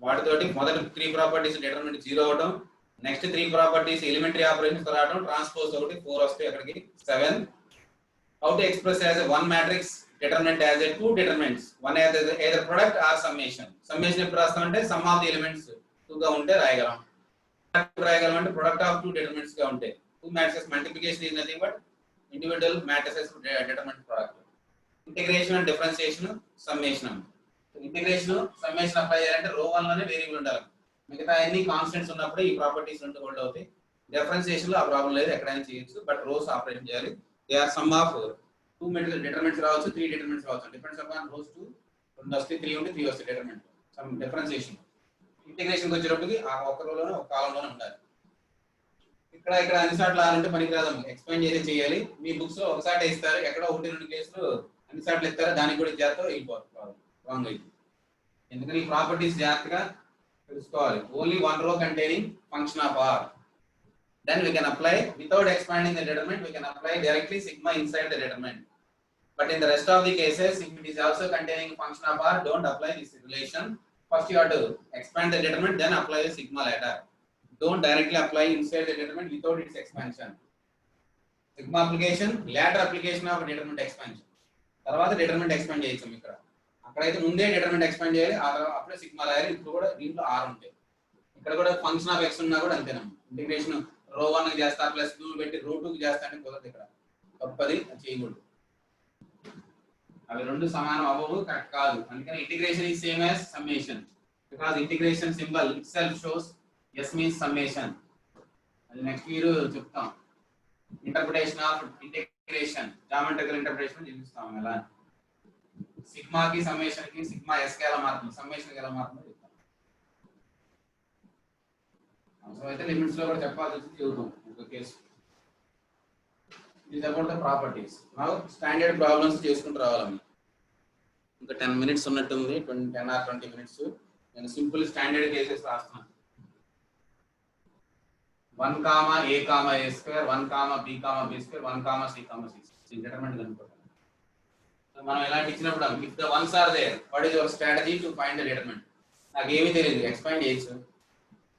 S1: వాటితోటి మొదటి 3 ప్రాపర్టీస్ డిటర్మినెంట్ 0 అవడం, నెక్స్ట్ 3 ప్రాపర్టీస్ ఎలిమెంటరీ ఆపరేషన్స్ రావడం, ట్రాన్స్పోజ్ ఒకటి 4 వస్తాయి అక్కడికి 7. How to express as a one matrix determinant as a 2 determinants, one as either product are summation. Summation ఎప్పుడు రాస్తామంటే సమ్ ఆఫ్ ది ఎలిమెంట్స్ 2 గా ఉంటే రాయగలం. రాయగలం అంటే ప్రొడక్ట్ ఆఫ్ 2 డిటర్మినెంట్స్ గా ఉంటాయి. 2 matrices multiplication is nothing but individual matrices determinant product. Integration and differentiation, summation. Integration summation apply చేయాలంటే రో 1 లోనే variable ఉండాలి. మిగతా అన్ని కాన్స్టెంట్స్ ఉన్నప్పుడు ఈ ప్రాపర్టీస్ రెండు హోల్డ్ అవుతాయి. డిఫరెన్షియేషన్ లో ఆ ప్రాబ్లం లేదు, ఎక్కడైనా చేయొచ్చు, బట్ రోస్ ఆపరేట్ చేయాలి. They are sum of 2 determinants రావచ్చు, 3 డిటర్మినెంట్స్ రావచ్చు. డిపెండ్స్ అపాన్ రోస్ 2, 2 వస్తే 3 ఉంటే 3 వస్తాయి డిటర్మినెంట్. Some differentiation. ఇంటిగ్రేషన్కి వచ్చేటప్పటికి ఆ ఒక్క రోలోనే ఒక కాలంలోనే ఉండాలి. ఇక్కడ అన్ని సార్లు ఆరంటే పనికిరాదు, ఎక్స్ప్లెయిన్ చేసి చేయాలి. మీ బుక్స్ లో ఒకసారి ఇస్తారు, ఎక్కడో 1-2 కేసులు అన్ని సార్లు ఇస్తారు, దానికి కూడా ఇచ్చేస్తారు, వెళ్ళిపోతారు రాంగ్ అయితే. ఎందుకని ఈ ప్రాపర్టీస్ జాగ్రత్తగా తెలుసుకోవాలి. ఓన్లీ వన్ రో containing function of r, then we can apply without expanding the determinant, we can apply directly sigma inside the determinant. But in the rest of the cases, if it is also containing function of r, don't apply this relation. First you have to expand the determinant, then apply the sigma later. Don't directly apply inside the determinant without its expansion. Sigma application, later application of determinant expansion. తర్వాత determinant expand చేయొచ్చు. ఇక్కడ అక్కడైతే ముందే determinant expand చేయాలి, అప్పుడే sigma రాయాలి. ఇప్పుడు కూడా దీంట్లో r ఉంటాయి. ఇక్కడ కూడా ఫంక్షన్ ఆఫ్ x ఉన్నా కూడా అంతేనా. ఇంటిగ్రేషన్ రో 1 కి చేస్తా ప్లస్ 2 పెట్టి రో 2 కి చేస్తా అంటే కుదరదు. ఇక్కడ తప్పది, చేయకూడదు. అవి రెండు సమానం అవ్వవు, కరెక్ట్ కాదు. అందుకని integration is same as summation, because integration symbol it self shows s means summation. అది నెక్స్ట్ ఇయర్ చెప్తాం. Interpretation of integration, geometrical interpretation చూపిస్తాం. ఎలా సిగ్మా కి సమ్మేషన్ కి సిగ్మా s కి ఎలా మారుతుంది, సమ్మేషన్ కి ఎలా మారుతుందో చెప్తాం. అవసరం అయితే లిమిట్స్ లో కూడా చెప్పాల్సి వచ్చింది, చెబుతాం ఒక case. This is about the properties. Now standard problems చేసుకుంటూ రావాలి. ఇంకా 10 minutes ఉన్నట్టుంది, 10 or 20 minutes. నేను సింపుల్ స్టాండర్డ్ కేసెస్ రాస్తున్నాను. 1, a, a square, 1, b, b square, 1, c, c. Determinant కనుక్కోవాలి. సో మనం ఇలాంటి ఇచ్చినప్పుడు if the ones are there, what is your strategy to find the determinant? నాకు ఏమీ తెలియదు, ఎక్స్పాండ్ చేయొచ్చు.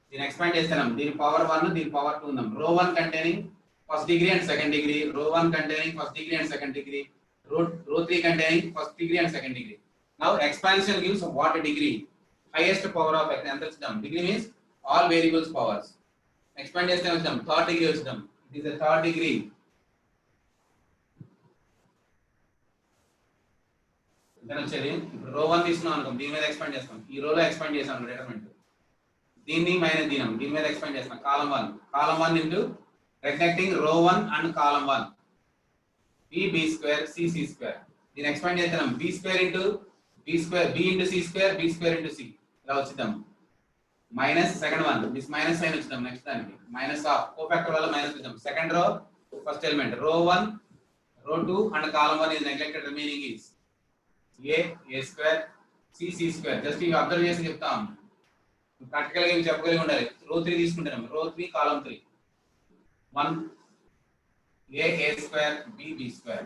S1: దీన్ని ఎక్స్పాండ్ చేస్తున్నాం, దీని పవర్ 1, దీని పవర్ 2 ఉందాం. రో 1 containing first degree and second degree, row 1 containing first degree and second degree, row 3 containing first degree and second degree. Now expansion gives what degree? Highest power of x. Enter chudam. Degree means all variables powers. Expand chesthe chudam, third degree chudam. It is a third degree. Then వచ్చేది row 1 తీసుకున్నాం అనుకో, దీని మీద expand చేస్తాం. ఈ రో లో expand చేసాం డిటర్మినెంట్. దీన్ని మైనస్ దీనం, దీని మీద ఎక్స్పాండ్ చేస్తాం. Column 1 into reflecting row 1 and column 1, b square, c square. Then expand చేద్దాం, b square into b into c square, b square into c. ఇలా వచ్చిద్దాం. Minus second one, this minus sign వచ్చిద్దాం. Next దానికి minus of cofactor వల్ల minus వచ్చిద్దాం. Second row first element row 1, రో 2 and column 1 is neglected, remaining is a square, c square. Just ఇవి observe చేసి చెప్తాం, ప్రాక్టికల్ గా ఇవి చెప్పగలిగి ఉండాలి. రో 3 తీసుకుంటాం, రో 3 column 3, 1 a square, b square.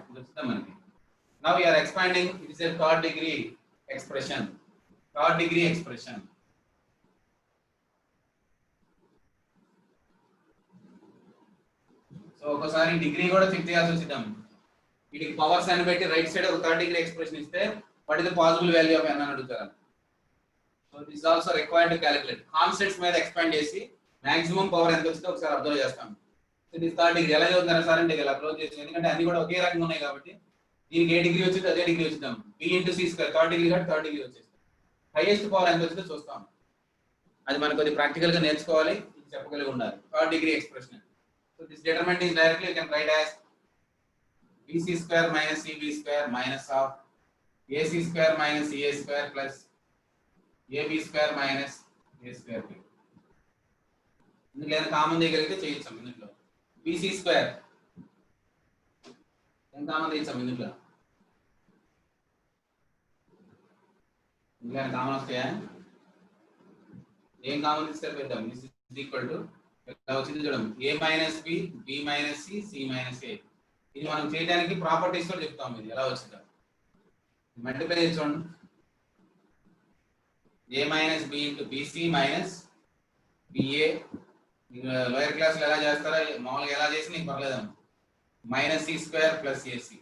S1: Now we are expanding. It is a third degree expression. So ఒకసారి డిగ్రీ కూడా చెక్ చేయాల్సి వచ్చిద్దాం. వీటికి పవర్స్ అని పెట్టి రైట్ సైడ్ ఒక థర్డ్ డిగ్రీ ఎక్స్ప్రెషన్ ఇస్తే what is the possible value of n అని అడుగుతారు. So this also required to calculate. Constants మీద ఎక్స్పాండ్ చేసి మాక్సిమం పవర్ ఎంత వచ్చిందో ఒకసారి అబ్జర్వ్ చేస్తాం. ఇది థర్డ్ డిగ్రీ ఎలా చదువుతారా సార్ అంటే ఇలా క్లోజ్ చేసి, ఎందుకంటే అన్ని కూడా ఒకే రకంగా ఉన్నాయి కాబట్టి దీనికి ఏ డిగ్రీ వచ్చిందో అదే డిగ్రీ వచ్చిద్దాం. b into c square, third degree కాబట్టి థర్డ్ డిగ్రీ వచ్చేస్తాం. హైయెస్ట్ పవర్ ఎంత వచ్చిందో చూస్తాం. అది మనకు కొద్దిగా ప్రాక్టికల్ గా నేర్చుకోవాలి, చెప్పగలిగి ఉండాలి. Third degree expression. So this determinant is directly you can write as bc square minus cb square minus of ac square minus ca square plus ab square minus a square. ఇందులో ఏదైనా common చేయగలిగితే చేయొచ్చు. ఇందులో bc square ఎంత common చేయొచ్చు. ఇందులో ఇందులో common వస్తాయా? ఏం కామన్ ఇస్తే పెద్దాం. this is equal to ఇలా వచ్చింది చూడండి, a minus b, b minus c, c minus a. ఇది మనం చేయడానికి ప్రాపర్టీస్ కూడా చెప్తాం. ఇది ఎలా వచ్చిందో మల్టిప్లై చేసి చూడండి. a minus b into bc minus ba. Lower class లో ఎలా చేస్తారో మామూలుగా ఎలా చేసి నీకు పర్లేదమ్మా. Minus C square plus AC.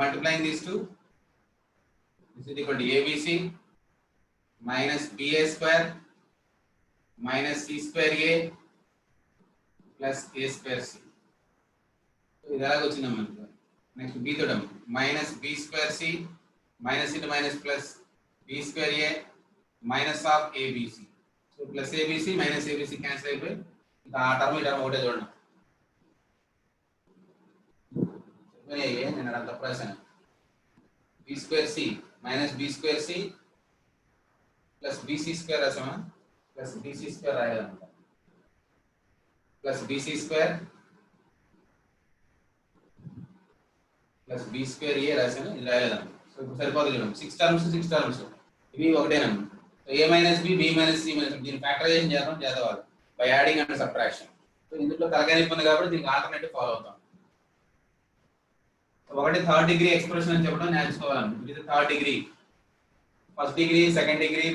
S1: Multiplying these two, this is equal to ABC minus BA square minus C square A plus A square C. ఇది ఎలాగ వచ్చిందమ్మా. నెక్స్ట్ బి తోడం minus B square C minus into minus plus B square A minus of ABC. So plus ABC minus ABC cancel అయిపోయి ఇంకా ఆ term ఈ term ఒకటే చూడండి. నేను అక్కడ తప్పు రాశాను. B square C minus B square C plus BC square రాసామా, ప్లస్ బీసీ స్క్వేర్ రాయాలన్నమాట. Plus BC square plus B square A రాశాను, ఇది రాయలేదన్నమాట. సో ఇప్పుడు సరిపోతుంది చూడండి. 6 టర్మ్స్ ఇవి ఒకటేనమ్మా. So A minus B, B minus C minus, దీన్ని ఫ్యాక్టరైజేషన్ చేద్దాం చదవాలి by adding and subtraction. So ఇందులో తలకాయ ఇబ్బంది కాబట్టి దీనికి ఆల్టర్నేటివ్ ఫాలో అవుతాం. ఒకటి థర్డ్ డిగ్రీ ఎక్స్ప్రెషన్ అని చెప్పడం నేర్చుకోవాలన్నమాట. ఇది third degree, first degree, second degree,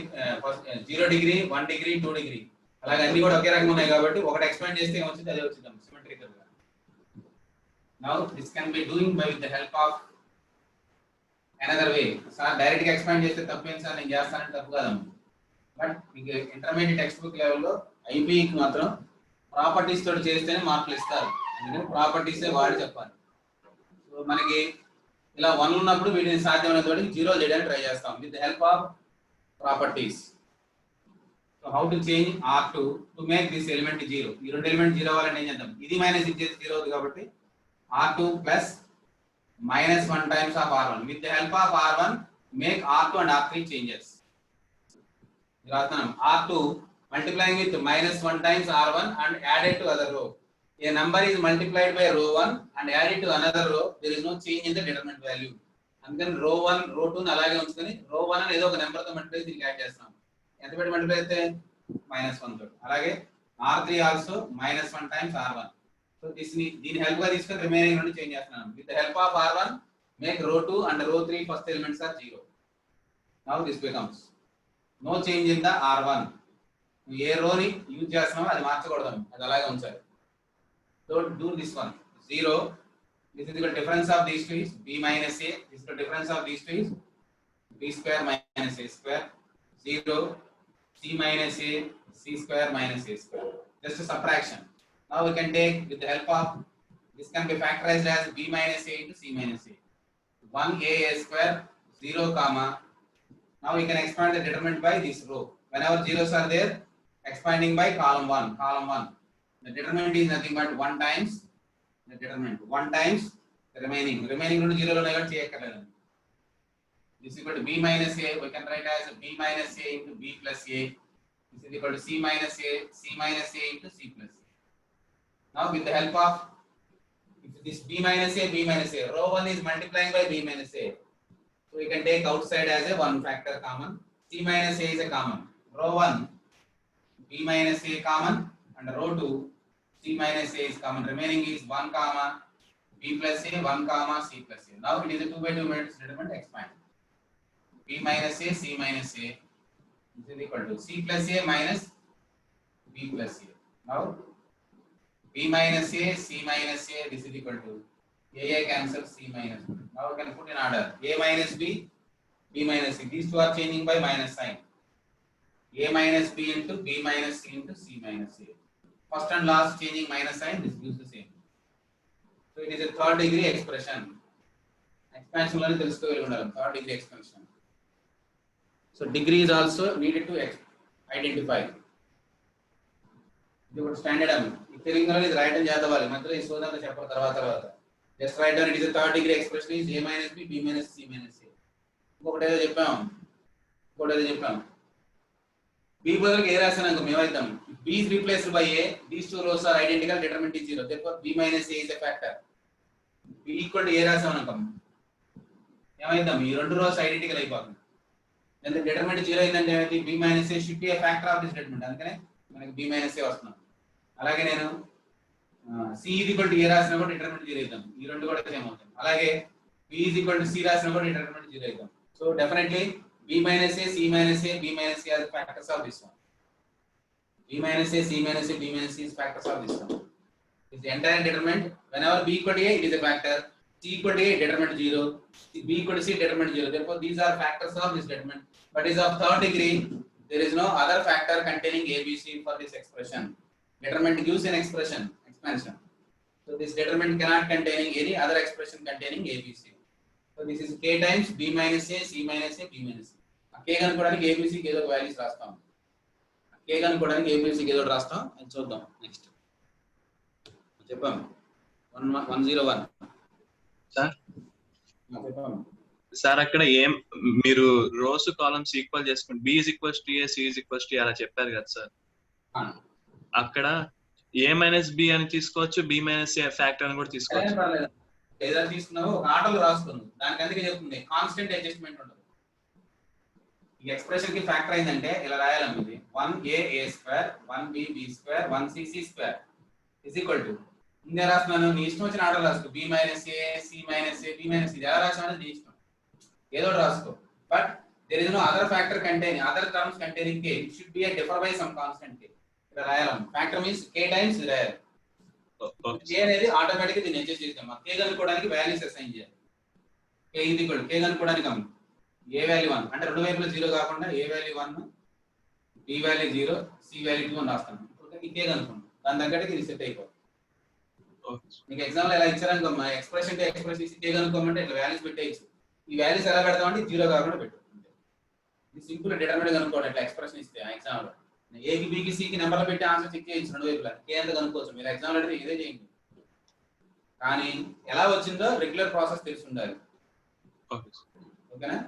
S1: first 0 degree, 1 degree, 2 degree, అలాగే అన్ని కూడా ఒకే రకంగా ఉన్నాయి కాబట్టి ఒకటి ఎక్స్పాండ్ చేస్తే ఏమొచ్చింది అదే వచ్చింది సిమెట్రికల్ గా. Now this can be doing by with the help of another way. Sir direct గా ఎక్స్పాండ్ చేస్తే తప్పేం సార్, నేను చేస్తానంటే తప్పు కాదమ్మా. బట్ మీకు ఇంటర్మీడియట్ టెక్స్ట్ బుక్ లెవెల్లో ఐపీకి మాత్రం ప్రాపర్టీస్ తోటి చేస్తేనే మార్కులు ఇస్తారు. ఎందుకంటే ప్రాపర్టీసే వాడి చెప్పాలి. సో మనకి ఇలా 1 ఉన్నప్పుడు వీటిని సాధ్యమైన తోటి 0 చేయడానికి ట్రై చేస్తాం with help of properties. So how to change R2 to make this element 0. ఈ రెండు ఎలిమెంట్ 0 అవ్వాలంటే ఏం చేద్దాం, ఇది మైనస్ ఇది చేస్తే 0 అవుతుంది కాబట్టి R2 plus minus 1 times of R1. With the help of R1, make R2 and R3 changes. R2 multiplying with minus 1 times R1 and add it to other row. A number is multiplied by row 1 and added to another row, there is no change in the determinant value. అందుకని రో 1 రో 2 ని అలాగే ఉంచుకొని రో 1 అని ఏదో ఒక నెంబర్ తో మల్టిప్లై దీనికి యాడ్ చేస్తాం. ఎంత పెట్టి మల్టిప్లై అయితే -1 తో. అలాగే r3 also -1 times r1. So దీని హెల్ప్ గా తీసుకొని రిమైనింగ్ నుండి చేంజ్ చేస్తున్నాను. With the help of r1 make row 2 and row 3 first elements are 0. Now this becomes no change in the r1. ఏ రో ని యూజ్ చేస్తున్నామో అది మార్చకూడదు, అది అలాగే ఉంచాలి. So do this one 0. This is the difference of these two is b minus a. This is the difference of these two is b square minus a square. 0 c minus a c square minus a square. Just a subtraction. Now we can take with the help of this can be factorized as b minus a into c minus a. 1 a square 0 comma. Now we can expand the determinant by this row. Whenever zeros are there, expanding by column 1. The determinant is nothing but 1 times the determinant. 1 times the remaining. Remaining నుండి 0 లో నెగట్ చేయక్కర్లేదు. This is equal to b minus a. We can write as b minus a into b plus a. This is equal to c minus a into c plus a. Now with the help of this b minus a, row 1 is multiplying by b minus a. So we can take outside as a 1 factor common. C minus a is a common. Row 1 b minus a common and row 2 c minus a is common. Remaining is 1 comma b plus a 1 comma c plus a. Now it is a 2 by 2 matrix determinant. Expand b minus a c minus a is equal to c plus a minus b plus a. Now b minus a c minus a, this is equal to a cancel c minus b. Now we can put in order a minus b, b minus c. These two are changing by minus sign. A minus b into b minus c into c minus a. First and last changing minus sign, this gives the same. So it is a third degree expression. Expansion lo telusukovali undalam, third degree expansion. So degree is also needed to identify. ఇది ఒక standard అమ్ తెలుగులో ఇది right అని చదవాలి, మధ్యలో ఈ సోదన చెప్పాలి తర్వాత just right down. It is third degree expression is a minus b b minus c minus a. ఇంకొకటి ఏదో చెప్పాం b బదులుగా a రాసాను అనుకో ఏమైద్దాం, b is replaced by a, these two rows are identical, determinant is 0, therefore b minus a is a factor. b equal to a రాసాం అనుకో ఏమైద్దాం, ఈ రెండు rows identical అయిపోతుంది. then the determinant 0 అయిందంటే ఏమైంది, b minus a should be a factor of this determinant, అందుకనే మనకి b minus a వస్తుంది. అలాగే నేను c is equal to a రాసినా కూడా determinant 0 అవుతాం, ఈ రెండు కూడా సేమ్ అవుతాయి. అలాగే b is equal to c రాసినా కూడా determinant 0 అవుతాం. so definitely b minus a c minus a b minus c are the factors of this one. b minus a c minus a b minus c is factors of this one. Is the entire determinant. Whenever b equal to a, it is a factor. C equal to a, determinant 0. B equal to c, determinant 0. Therefore these are factors of this determinant, but is of third degree. There is no other factor containing a b c for this expression. Determinant gives an expression expansion, so this determinant cannot containing any other expression containing a b c. So this is k times b minus a c minus a b minus c. k కనుక్కోవడానికి a b c కి ఏదో ఒక values రాస్తాం. k కనుక్కోవడానికి a b c కి ఏదో రాస్తాం, అది చూద్దాం నెక్స్ట్. చెప్పాం 101
S3: సార్.
S1: చెప్పాం
S3: సార్ అక్కడ ఏం మీరు రోస్ కాలమ్స్ ఈక్వల్ చేసుకుంటే b is equals to a, c is equals to a అలా చెప్పారు కదా సార్. అక్కడ a minus b అని తీసుకోవచ్చు, b minus a ఫ్యాక్టర్ అని కూడా తీసుకోవచ్చు.
S1: ఏదైనా తీసుకున్నావో ఒక ఆటోలో రాసుకుంది, దానికి అందుకే చెప్తుంది కాన్స్టెంట్ అడ్జస్ట్మెంట్ ఉండదు. ఈ ఎక్స్ప్రెషన్ కి ఫ్యాక్టర్ అయిందంటే ఇలా రాయాలి, ఇది 1a a square 1b b square 1c c square is equal to, ఇంకా రాస్తున్నాను నీ ఇష్టం వచ్చిన ఆర్డర్ రాసుకో, b minus a c minus a b minus ఇది ఎలా రాసామని నీ ఇష్టం, ఏదో రాసుకో. But there is no other factor containing other terms containing k, it should be a differ by some constant k. ఇక్కడ రాయాలి ఫ్యాక్టర్ మీన్స్ k టైమ్స్ ఇది రాయాలి. k అనేది ఆటోమేటిక్ గా దీన్ని అడ్జస్ట్ చేస్తాం. k కనుక్కోవడానికి వాల్యూస్ అసైన్ చేయాలి. k ఇది ఈక్వల్ k కనుక్కోవడానికి a వాల్యూ 1 అంటే రెండు వైపులా 0 కాకుండా a value 1 b value 0 c value 2 అని రాస్తాను. ఇప్పుడు k కనుక్కోండి, దాని తగ్గట్టుగా ఇది సెట్ అయిపోతుంది. మీకు ఎగ్జామ్ లో ఎలా ఇచ్చారనుకో ఎక్స్ప్రెషన్ టు ఎక్స్ప్రెషన్ ఇచ్చి k కనుక్కోమంటే ఇట్లా వాల్యూస్ పెట్టేయచ్చు. ఈ వాల్యూస్ ఎలా పెడతామంటే 0 కాకుండా పెట్టు. ఇది సింపుల్ డిటర్మినెంట్ కనుక్కోండి ఇట్లా ఎక్స్ప్రెషన్ ఇస్తే ఆ ఎగ్జామ్ లో a కి b కి c కి నెంబర్లు పెట్టి ఆన్సర్ చెక్ చేయొచ్చు, రెండు వైపులా k ఎంత కనుక్కోవచ్చు. మీరు ఎగ్జామ్ లో ఇదే చేయండి, కానీ ఎలా వచ్చిందో రెగ్యులర్ ప్రాసెస్ తెలిసి ఉండాలి. ఓకేనా,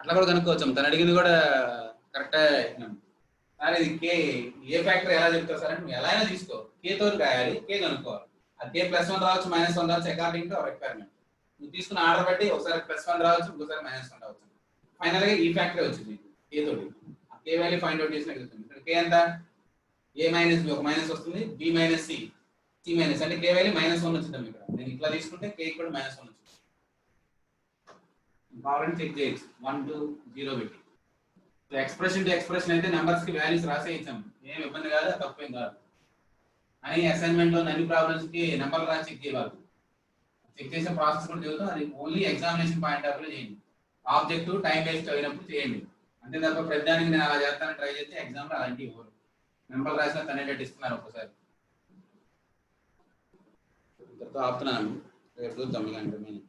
S1: అట్లా కూడా కనుక్కోవచ్చు. తను అడిగింది కూడా కరెక్టే. సార్ ఇది కే ఏ ఫ్యాక్టర్ ఎలా చెప్తారు సార్ అంటే నువ్వు ఎలా అయినా తీసుకో, కే తోటి రాయాలి, కే కనుక్కోవాలి. అది కే +1 రావచ్చు, -1 రావచ్చు, అకార్డింగ్ టు అవర్ రిక్వైర్మెంట్. నువ్వు తీసుకున్న ఆర్డర్ బట్టి ఒకసారి +1 రావచ్చు, ఇంకోసారి -1 రావచ్చు. ఫైనల్ గా ఈ ఫ్యాక్టర్ వచ్చింది కే తోటి. ఆ కే వాల్యూ ఫైండ్ అవుట్ చేసిన ఇక్కడ కే ఎంత, a మైనస్ బి, ఒక మైనస్ వస్తుంది, b minus C, C minus అంటే కే వాల్యూ -1 వచ్చింది. ఇక్కడ నేను ఇట్లా తీసుకుంటే కే కూడా -1 వచ్చింది. కావాలంటే చెక్ చేయొచ్చు 1 to 0 పెట్టి. ఎక్స్ప్రెషన్ టు ఎక్స్ప్రెషన్ అయితే నెంబర్స్ కి వాల్యూస్ రాసేయించాం, ఏం ఇబ్బంది కాదు, తప్పేం కాదు. అని అసైన్మెంట్ లో అన్ని ప్రాబ్లమ్స్ కి నెంబర్ రాసి చెక్ చేయాలి. చెక్ చేసే ప్రాసెస్ కూడా చెబుతాం, అది only examination point of view చేయండి. ఆబ్జెక్టివ్ టైం వేస్ట్ అయినప్పుడు చేయండి, అంతే తప్ప ప్రతిదానికి నేను అలా చేస్తానని ట్రై చేస్తే ఎగ్జామ్ లో అలాంటివి ఇవ్వరు. నెంబర్ రాసిన తనేటట్టు ఇస్తున్నారు ఒకసారి. ఆపుతున్నాను, రేపు చూద్దాం ఇలాంటి